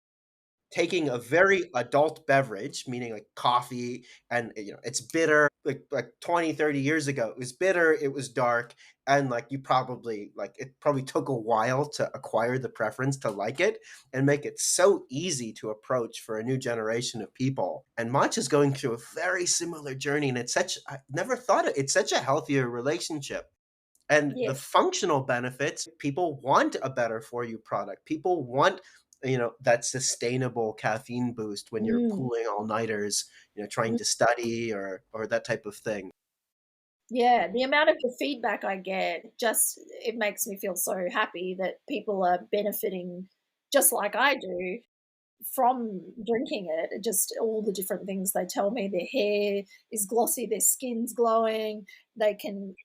A: taking a very adult beverage, meaning like coffee, and it's bitter. Like 20, 30 years ago, it was bitter, it was dark, and like you probably like it probably took a while to acquire the preference to like it and make it so easy to approach for a new generation of people. And matcha's going through a very similar journey, and I never thought it's such a healthier relationship. And the
C: Yes.
A: functional benefits, people want a better for you product. People want, that sustainable caffeine boost when you're
C: Mm.
A: pulling all-nighters, trying
C: Mm.
A: to study or that type of thing.
C: Yeah, the amount of the feedback I get, just it makes me feel so happy that people are benefiting just like I do from drinking it. Just all the different things they tell me. Their hair is glossy, their skin's glowing, they can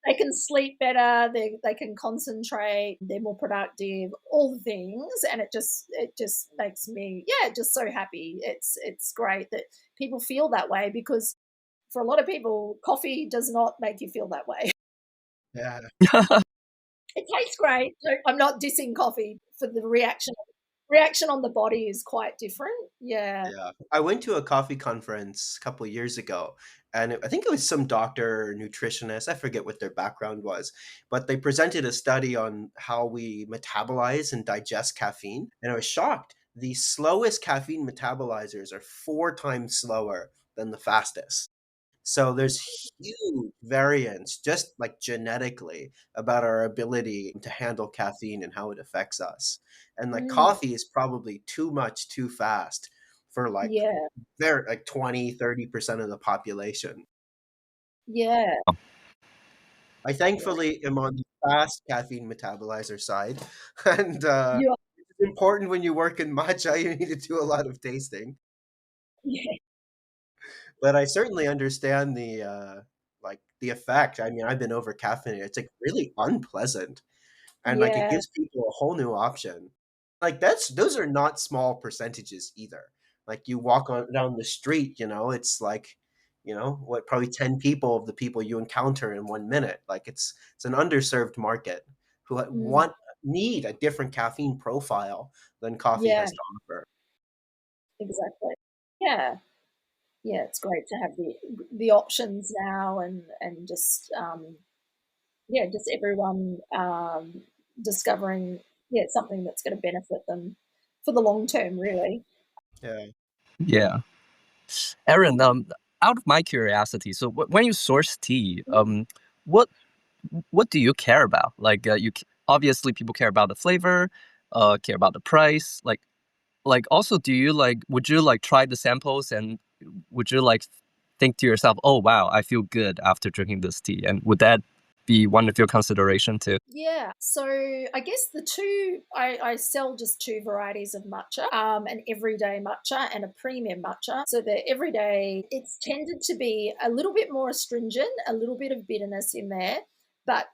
C: they can sleep better, they can concentrate, they're more productive, all the things, and it just makes me, yeah, just so happy. It's great that people feel that way, because for a lot of people, coffee does not make you feel that way.
A: Yeah.
C: It tastes great. So I'm not dissing coffee for the reaction on the body is quite different. Yeah.
A: Yeah. I went to a coffee conference a couple of years ago, and I think it was some doctor or nutritionist. I forget what their background was, but they presented a study on how we metabolize and digest caffeine. And I was shocked. The slowest caffeine metabolizers are 4 times slower than the fastest. So there's huge variance just like genetically about our ability to handle caffeine and how it affects us. And like
C: Mm,
A: coffee is probably too much too fast for like
C: yeah.
A: very like 20-30% of the population.
C: Yeah.
A: I
C: Yeah.
A: thankfully am on the fast caffeine metabolizer side. And
C: You are,
A: it's important when you work in matcha, you need to do a lot of tasting.
C: yeah.
A: But I certainly understand like the effect. I mean, I've been over caffeinated. It's like really unpleasant. And like it
C: Yeah.
A: gives people a whole new option. Like those are not small percentages either. Like you walk on down the street, it's like, what, probably 10 people of the people you encounter in 1 minute. Like it's an underserved market who
C: Mm,
A: need a different caffeine profile than coffee
C: yeah,
A: has to offer.
C: exactly. Yeah. Yeah, it's great to have the options now, and just yeah, just everyone discovering, yeah, something that's going to benefit them for the long term, really.
A: Yeah.
B: Yeah. Erin, out of my curiosity, so when you source tea, what what do you care about? Like, obviously people care about the flavor, care about the price. Like also, do you like? Would you like try the samples and would you like think to yourself, "Oh wow, I feel good after drinking this tea"? And would that be one of your consideration too?
C: Yeah, so I guess I sell just two varieties of matcha, an everyday matcha and a premium matcha. So the everyday, it's tended to be a little bit more astringent, a little bit of bitterness in there, but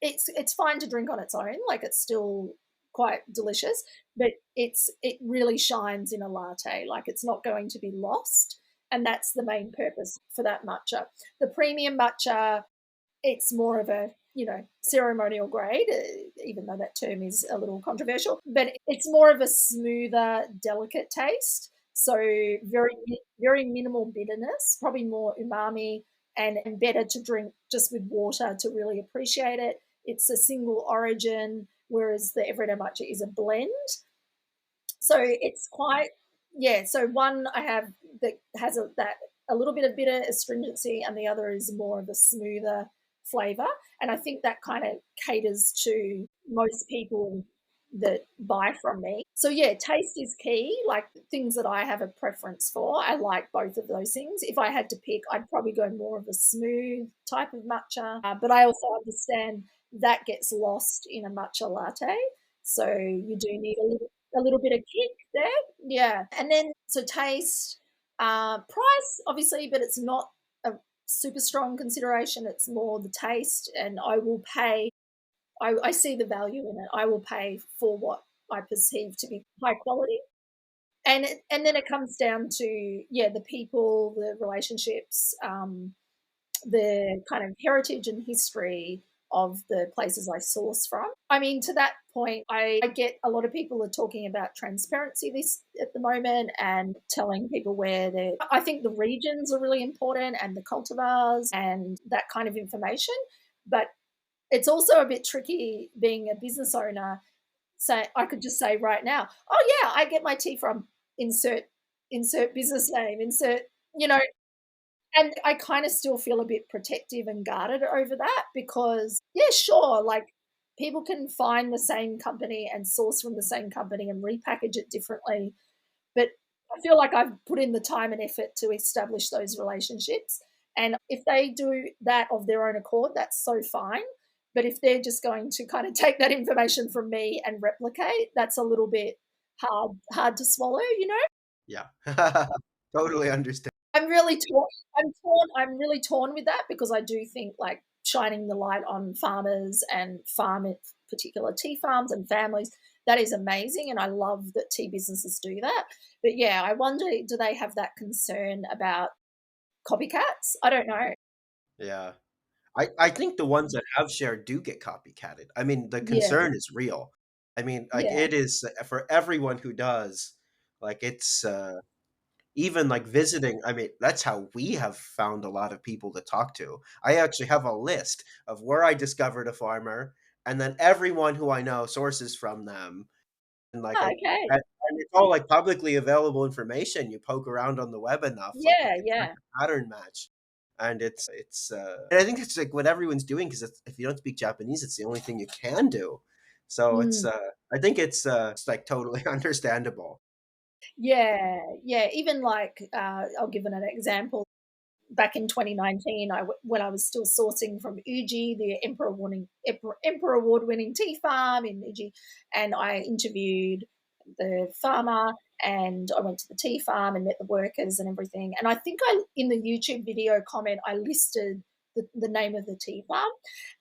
C: it's fine to drink on its own, like it's still quite delicious, but it really shines in a latte, like it's not going to be lost, and that's the main purpose for that matcha. The premium matcha, it's more of a, ceremonial grade, even though that term is a little controversial, but it's more of a smoother, delicate taste. So very minimal bitterness, probably more umami, and better to drink just with water to really appreciate it. It's a single origin, whereas the everyday matcha is a blend. So it's quite, yeah. So one I have that has a little bit of bitter astringency, and the other is more of a smoother flavor. And I think that kind of caters to most people that buy from me. So yeah, taste is key. Like things that I have a preference for, I like both of those things. If I had to pick, I'd probably go more of a smooth type of matcha. But I also understand that gets lost in a matcha latte. So you do need a little bit of kick there. Yeah. And then so taste, price, obviously, but it's not a super strong consideration. It's more the taste, and I will pay. I see the value in it. I will pay for what I perceive to be high quality. And then it comes down to the people, the relationships, the kind of heritage and history of the places I source from. I mean, to that point, I get a lot of people are talking about transparency this at the moment and telling people where they're. I think the regions are really important and the cultivars and that kind of information. But it's also a bit tricky being a business owner. So I could just say right now, oh yeah, I get my tea from insert business name, insert, you know, and I kind of still feel a bit protective and guarded over that because, yeah, sure, like people can find the same company and source from the same company and repackage it differently. But I feel like I've put in the time and effort to establish those relationships. And if they do that of their own accord, that's so fine. But if they're just going to kind of take that information from me and replicate, that's a little bit hard to swallow, you know?
A: Yeah. Totally understand.
C: I'm really torn. I'm really torn with that because I do think like shining the light on farmers and particular tea farms and families, that is amazing, and I love that tea businesses do that. But yeah, I wonder, do they have that concern about copycats? I don't know.
A: Yeah. I think the ones that have shared do get copycatted. I mean, the
C: Yeah,
A: concern is real. I mean, like
C: yeah.
A: it is for everyone who does, like it's even like visiting. I mean, that's how we have found a lot of people to talk to. I actually have a list of where I discovered a farmer, and then everyone who I know sources from them. And like
C: Oh, okay.
A: and it's all like publicly available information. You poke around on the web enough, like you
C: Yeah,
A: can find
C: yeah.
A: a pattern match. And and I think it's like what everyone's doing because if you don't speak Japanese, it's the only thing you can do. So
C: Mm.
A: I think it's like totally understandable.
C: Yeah, yeah. Even like, I'll give an example. Back in 2019, when I was still sourcing from Uji, the Emperor Award winning tea farm in Uji, and I interviewed the farmer and I went to the tea farm and met the workers and everything. And I think in the YouTube video comment, I listed the name of the tea farm.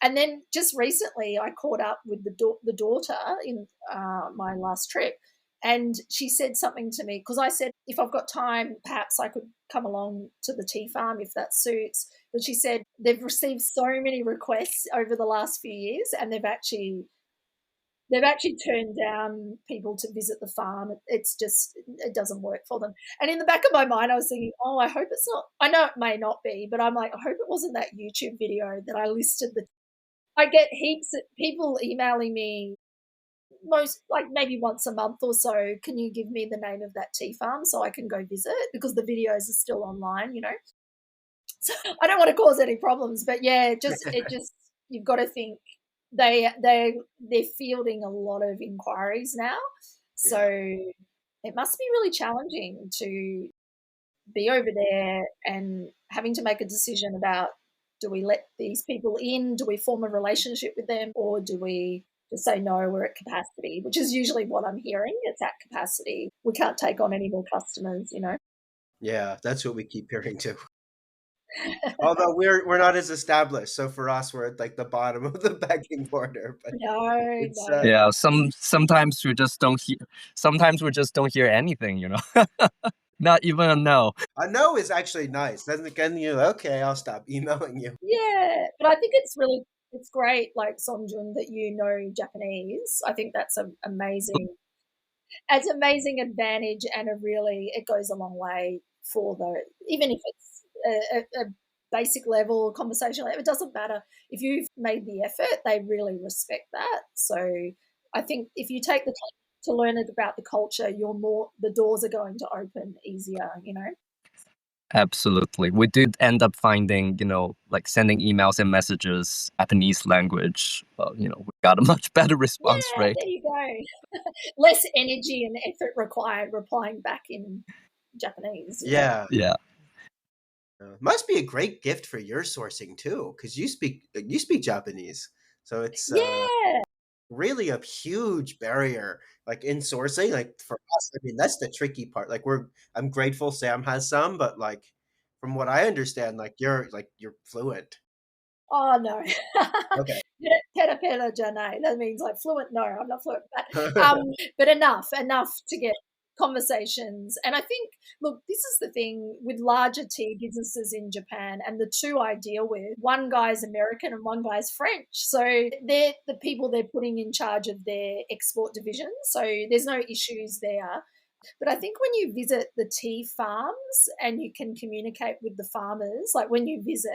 C: And then just recently, I caught up with the daughter in my last trip, and she said something to me because I said, if I've got time, perhaps I could come along to the tea farm if that suits. But she said they've received so many requests over the last few years, and they've actually turned down people to visit the farm. It's just, it doesn't work for them. And in the back of my mind, I was thinking, oh, I hope it's not. I know it may not be, but I'm like, I hope it wasn't that YouTube video that I listed. I get heaps of people emailing me most, like maybe once a month or so. Can you give me the name of that tea farm so I can go visit, because the videos are still online, you know? So I don't want to cause any problems, but yeah, it just you've got to think they're fielding a lot of inquiries now. So
A: Yeah.
C: it must be really challenging to be over there and having to make a decision about, do we let these people in? Do we form a relationship with them? Or do we just say, no, we're at capacity, which is usually what I'm hearing. It's at capacity. We can't take on any more customers, you know?
A: Yeah, that's what we keep hearing too. Although we're not as established, so for us we're at like the bottom of the pecking order. But
C: No,
A: it's
C: no.
B: Yeah, sometimes we just don't hear. Sometimes we just don't hear anything. Not even a no.
A: a no is actually nice. Then again, okay, I'll stop emailing you.
C: Yeah, but I think it's great, like Songjun, that you know Japanese. I think that's an amazing advantage, and it goes a long way for even if it's a basic level conversation level, it doesn't matter. If you've made the effort, they really respect that. So I think if you take the time to learn about the culture, the doors are going to open easier, you know?
B: Absolutely. We do end up finding, like sending emails and messages, Japanese language. We got a much better response
C: Yeah,
B: rate.
C: there you go. Less energy and effort required replying back in Japanese.
A: Yeah.
B: Yeah.
A: Must be a great gift for your sourcing too, because you speak Japanese, so it's
C: Yeah.
A: really a huge barrier, like in sourcing. Like for us, I mean, that's the tricky part. Like I'm grateful Sam has some, but like from what I understand, you're fluent.
C: Oh no.
A: Okay.
C: Pera pera janai. That means like fluent. No, I'm not fluent. But enough to get conversations. And I think, look, this is the thing with larger tea businesses in Japan, and the two I deal with, one guy's American and one guy's French. So they're the people they're putting in charge of their export division. So there's no issues there. But I think when you visit the tea farms and you can communicate with the farmers, like when you visit,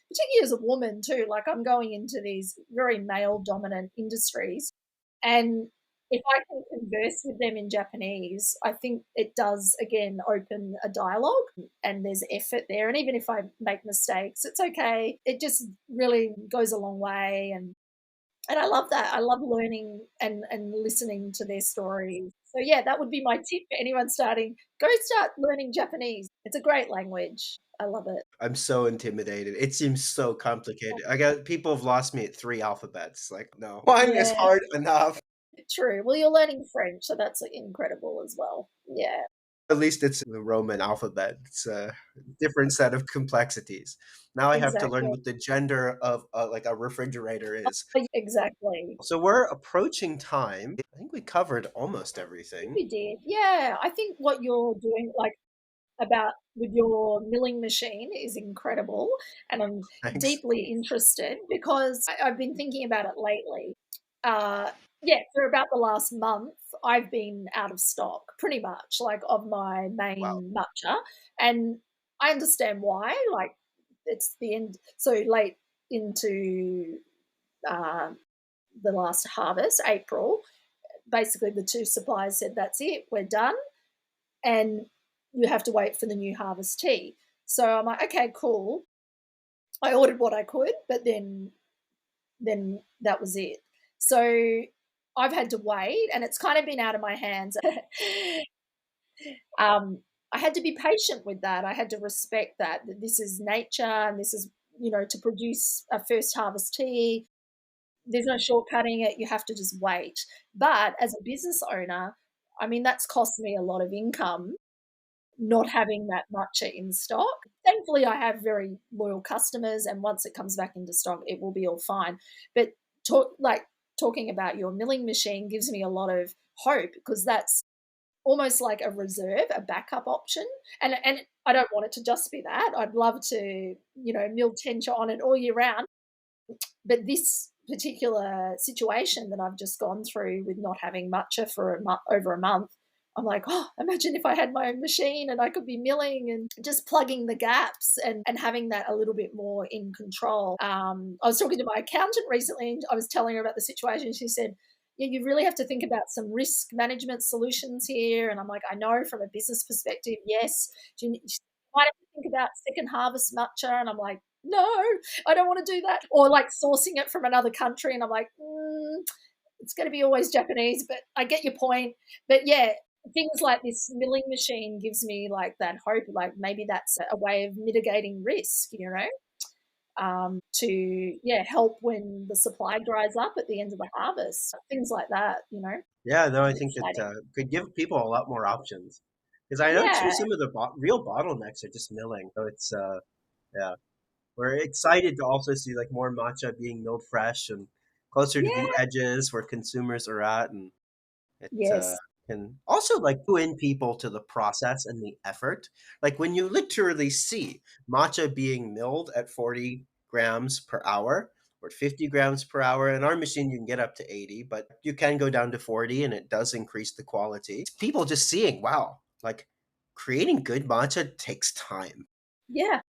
C: particularly as a woman too, like I'm going into these very male dominant industries, and if I can converse with them in Japanese, I think it does, again, open a dialogue, and there's effort there. And even if I make mistakes, it's okay. It just really goes a long way. And I love that. I love learning and listening to their stories. So, yeah, that would be my tip for anyone starting. Go start learning Japanese. It's a great language. I love it.
A: I'm so intimidated. It seems so complicated. I got people have lost me at 3 alphabets. Like, no. One is
C: Yeah,
A: hard enough.
C: true. Well, you're learning French, so that's incredible as well. Yeah,
A: At least it's the Roman alphabet. It's a different set of complexities. Now I have to learn
C: exactly.
A: what the gender of like a refrigerator is.
C: Exactly.
A: So we're approaching time. I think we covered almost
C: I think
A: everything.
C: we did. Yeah, I think what you're doing, like about with your milling machine, is incredible, and I'm
A: Thanks.
C: deeply interested because I've been thinking about it lately. Uh, yeah, for about the last month, I've been out of stock, pretty much, like of my
A: Wow.
C: main matcha, and I understand why. Like it's the end, so late into uh, the last harvest, April. Basically, the two suppliers said, "That's it, we're done." And you have to wait for the new harvest tea. So I'm like, okay, cool. I ordered what I could, but then that was it. So I've had to wait, and it's kind of been out of my hands. I had to be patient with that. I had to respect that this is nature, and this is, to produce a first harvest tea. There's no shortcutting it. You have to just wait. But as a business owner, I mean, that's cost me a lot of income not having that matcha in stock. Thankfully, I have very loyal customers, and once it comes back into stock, it will be all fine. But talking about your milling machine gives me a lot of hope, because that's almost like a reserve, a backup option. And I don't want it to just be that. I'd love to, mill tencha on it all year round. But this particular situation that I've just gone through with not having matcha for over a month, I'm like, oh, imagine if I had my own machine and I could be milling and just plugging the gaps and having that a little bit more in control. I was talking to my accountant recently, and I was telling her about the situation. She said, yeah, you really have to think about some risk management solutions here. And I'm like, I know from a business perspective, yes. You might have to think about second harvest matcha. And I'm like, no, I don't want to do that. Or like sourcing it from another country. And I'm like, it's going to be always Japanese, but I get your point. But yeah, things like this milling machine gives me like that hope, like maybe that's a way of mitigating risk, to help when the supply dries up at the end of the harvest, things like that.
A: Yeah, no, I
C: It's
A: think it
C: exciting.
A: could give people a lot more options. Because I know too,
C: Yeah,
A: some of the real bottlenecks are just milling. So it's yeah, we're excited to also see like more matcha being milled fresh and closer to the
C: yeah,
A: edges where consumers are at, and it
C: yes,
A: can also like pull in people to the process and the effort. Like when you literally see matcha being milled at 40 grams per hour or 50 grams per hour. In our machine, you can get up to 80, but you can go down to 40 and it does increase the quality. It's people just seeing, wow, like creating good matcha takes time.
C: yeah.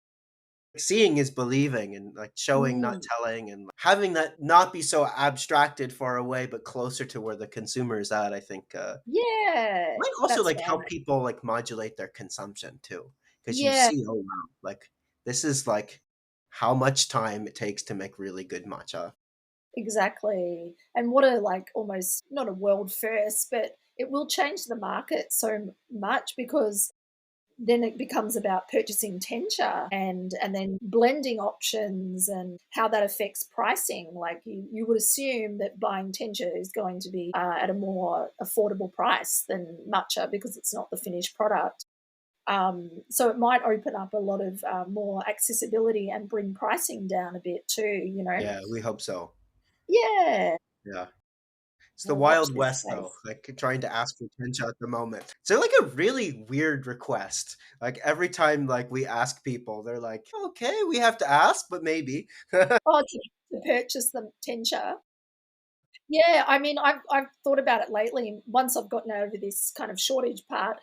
A: Seeing is believing, and like showing, not
C: Mm,
A: telling, and having that not be so abstracted far away, but closer to where the consumer is at, I think
C: yeah,
A: might also
C: that's
A: like help
C: right.
A: people like modulate their consumption too, because you
C: Yeah,
A: see, oh wow, like this is like how much time it takes to make really good matcha.
C: exactly. And what a, like, almost not a world first, but it will change the market so much, because then it becomes about purchasing tenure and then blending options and how that affects pricing. Like you would assume that buying tenure is going to be at a more affordable price than matcha, because it's not the finished product. So it might open up a lot of more accessibility and bring pricing down a bit too.
A: Yeah, we hope so.
C: Yeah.
A: Yeah. It's the
C: Well, watch
A: Wild
C: this
A: West, though,
C: space.
A: like trying to ask for tencha at the moment. So like a really weird request. Like every time like we ask people, they're like, okay, we have to ask, but maybe.
C: Oh, to purchase the tencha. Yeah, I mean, I've thought about it lately. Once I've gotten over this kind of shortage part,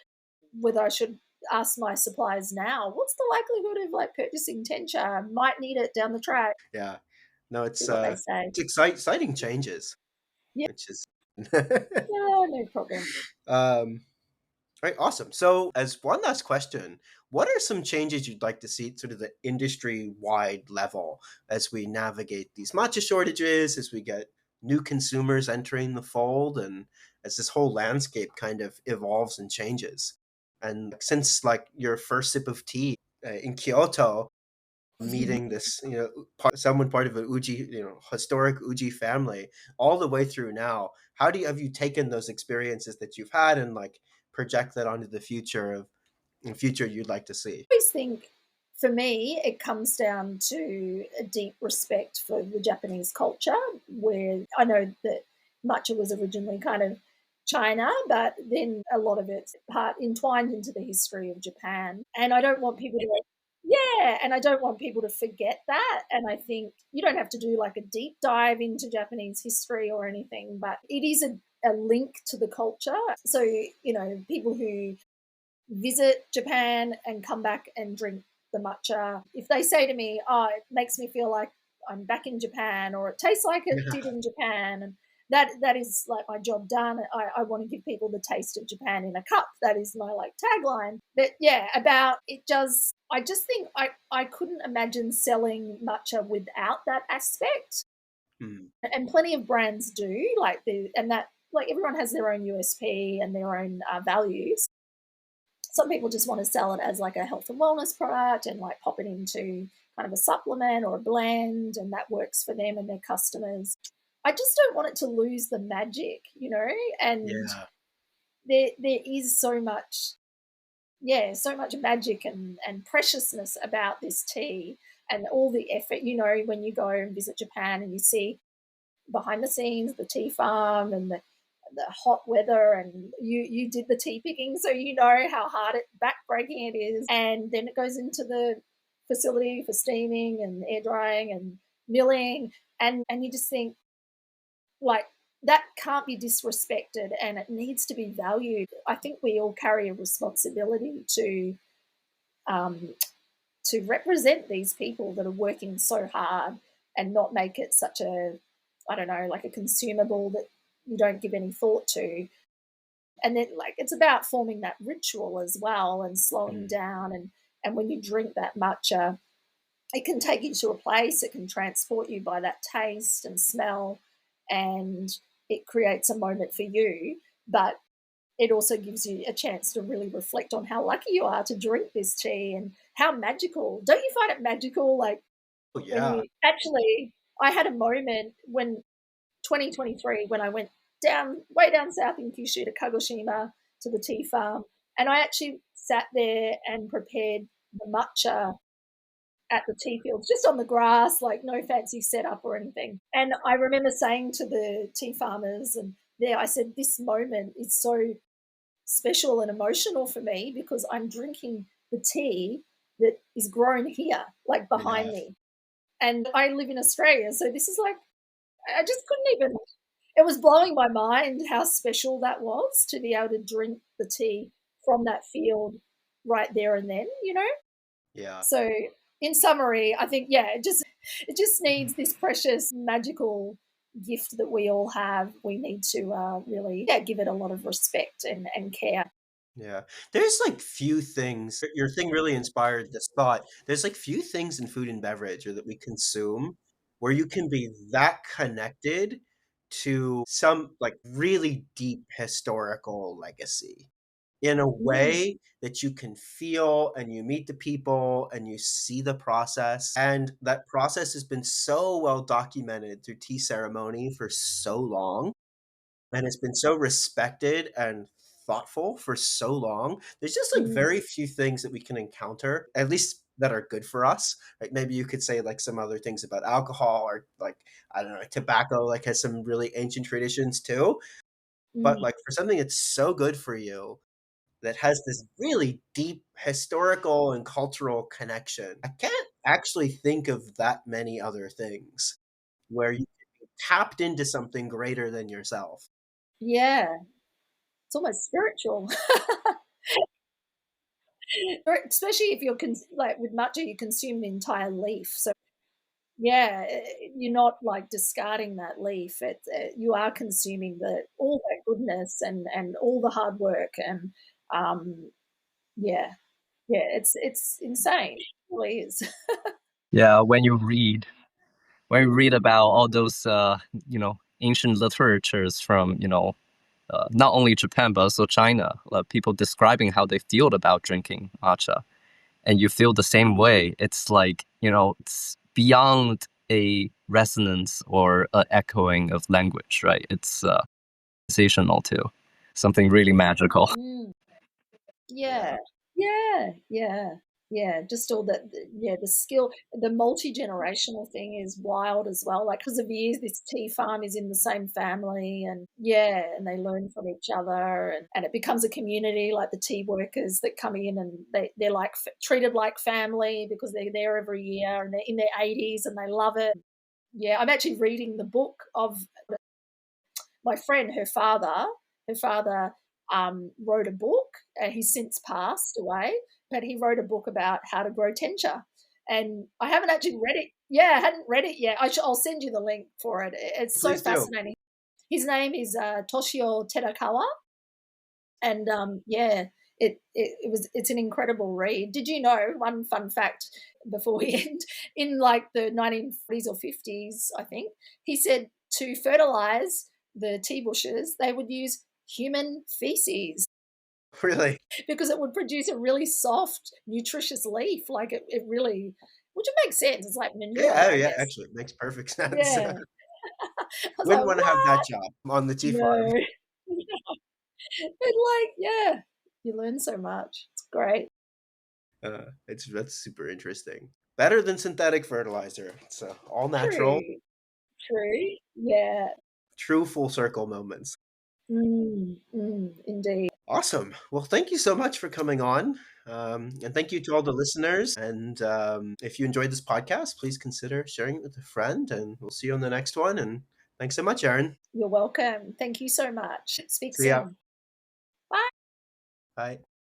C: whether I should ask my suppliers now, what's the likelihood of like purchasing tencha? I might need it down the track.
A: Yeah. No,
C: See what they say.
A: it's exciting changes,
C: Yeah,
A: which is
C: yeah, no problem.
A: um right, awesome. So, as one last question, what are some changes you'd like to see at sort of the industry wide level as we navigate these matcha shortages, as we get new consumers entering the fold, and as this whole landscape kind of evolves and changes? And since like your first sip of tea in Kyoto, meeting this, someone part of an Uji, historic Uji family, all the way through now, how do you have you taken those experiences that you've had and like project that onto the future of in future you'd like to see?
C: I always think for me, it comes down to a deep respect for the Japanese culture, where I know that matcha was originally kind of China, but then a lot of it's part entwined into the history of Japan. And I don't want people to, yeah, and I don't want people to forget that. And I think you don't have to do like a deep dive into Japanese history or anything, but it is a link to the culture. So, people who visit Japan and come back and drink the matcha. If they say to me, "Oh, it makes me feel like I'm back in Japan," or "It tastes like it did
A: Yeah.
C: in Japan," and that is like my job done. I want to give people the taste of Japan in a cup. That is my like tagline. But yeah, about it just I just think I couldn't imagine selling matcha without that aspect.
A: Hmm.
C: And plenty of brands do like and that like everyone has their own USP and their own values. Some people just want to sell it as like a health and wellness product and like pop it into kind of a supplement or a blend, and that works for them and their customers. I just don't want it to lose the magic, and
A: Yeah.
C: there is so much, yeah, so much magic and preciousness about this tea and all the effort, when you go and visit Japan and you see behind the scenes, the tea farm and the hot weather, and you did the tea picking, so you know how hard backbreaking it is, and then it goes into the facility for steaming and air drying and milling, and you just think like that can't be disrespected and it needs to be valued. I think we all carry a responsibility um, to represent these people that are working so hard and not make it such a, I don't know, like a consumable that you don't give any thought to. And then like it's about forming that ritual as well and slowing
A: Hmm.
C: down, and when you drink that matcha, it can take you to a place, it can transport you by that taste and smell, and it creates a moment for you, but it also gives you a chance to really reflect on how lucky you are to drink this tea and how magical. Don't you find it magical? Like
A: Oh
C: when
A: yeah.
C: you actually, I had a moment when 2023 when I went down way down south in Kyushu to Kagoshima to the tea farm, and I actually sat there and prepared the matcha at the tea fields, just on the grass, like no fancy setup or anything. And I remember saying to the tea farmers and there, I said, this moment is so special and emotional for me because I'm drinking the tea that is grown here, like behind
A: Yeah.
C: me. And I live in Australia, so this is like, I just couldn't even, it was blowing my mind how special that was to be able to drink the tea from that field right there and then.
A: Yeah.
C: So in summary, I think yeah, it just needs this precious magical gift that we all have. We need to really give it a lot of respect and care.
A: Yeah. There's like few things. Your thing really inspired this thought. There's like few things in food and beverage or that we consume where you can be that connected to some like really deep historical legacy in a
C: Mm,
A: way that you can feel and you meet the people and you see the process. And that process has been so well documented through tea ceremony for so long and it's been so respected and thoughtful for so long. There's just like
C: mm,
A: very few things that we can encounter, at least that are good for us. Like maybe you could say like some other things about alcohol, or like, I don't know, tobacco like has some really ancient traditions too. But
C: Mm.
A: like for something that's so good for you, that has this really deep historical and cultural connection, I can't actually think of that many other things where you can be tapped into something greater than yourself.
C: Yeah, it's almost spiritual. Especially if you're like with matcha, you consume the entire leaf. So yeah, you're not like discarding that leaf. You are consuming the all that goodness and all the hard work and um, yeah, yeah. It's insane. It really is.
B: Yeah, when you read about all those ancient literatures from not only Japan but also China, people describing how they feel about drinking matcha, and you feel the same way. It's like it's beyond a resonance or echoing of language, right? It's sensational too, something really magical.
C: Mm.
A: Yeah.
C: Yeah. Yeah, yeah, yeah, just all that yeah, the skill the multi-generational thing is wild as well, like, because of years, this tea farm is in the same family and yeah, and they learn from each other and it becomes a community, like the tea workers that come in and they're like treated like family because they're there every year and they're in their 80s and they love it. Yeah, I'm actually reading the book of my friend, her father wrote a book. He's since passed away, but he wrote a book about how to grow tencha. And I haven't actually read it. Yeah, I hadn't read it yet. I'll send you the link for it. It's so
A: Please do.
C: fascinating. His name is Toshio Terakawa, and yeah, it's an incredible read. Did you know one fun fact before we end? In like the 1940s or 50s, I think he said to fertilize the tea bushes, they would use human feces
A: Really.
C: because it would produce a really soft, nutritious leaf. Like it really, which it makes sense. It's like
A: Yeah,
C: manure,
A: oh
C: I
A: yeah,
C: guess.
A: actually it makes perfect sense.
C: Yeah, I was
A: Wouldn't
C: like,
A: want to have
C: what?
A: that job on the tea farm.
C: No, but like, yeah, you learn so much. It's great.
A: That's super interesting. Better than synthetic fertilizer. It's all natural,
C: True, true. Yeah.
A: true full circle moments.
C: Indeed.
A: Awesome. Well, thank you so much for coming on. And thank you to all the listeners. And if you enjoyed this podcast, please consider sharing it with a friend. And we'll see you on the next one. And thanks so much, Erin.
C: You're welcome. Thank you so much. Speak
A: See ya.
C: soon. Bye.
A: Bye.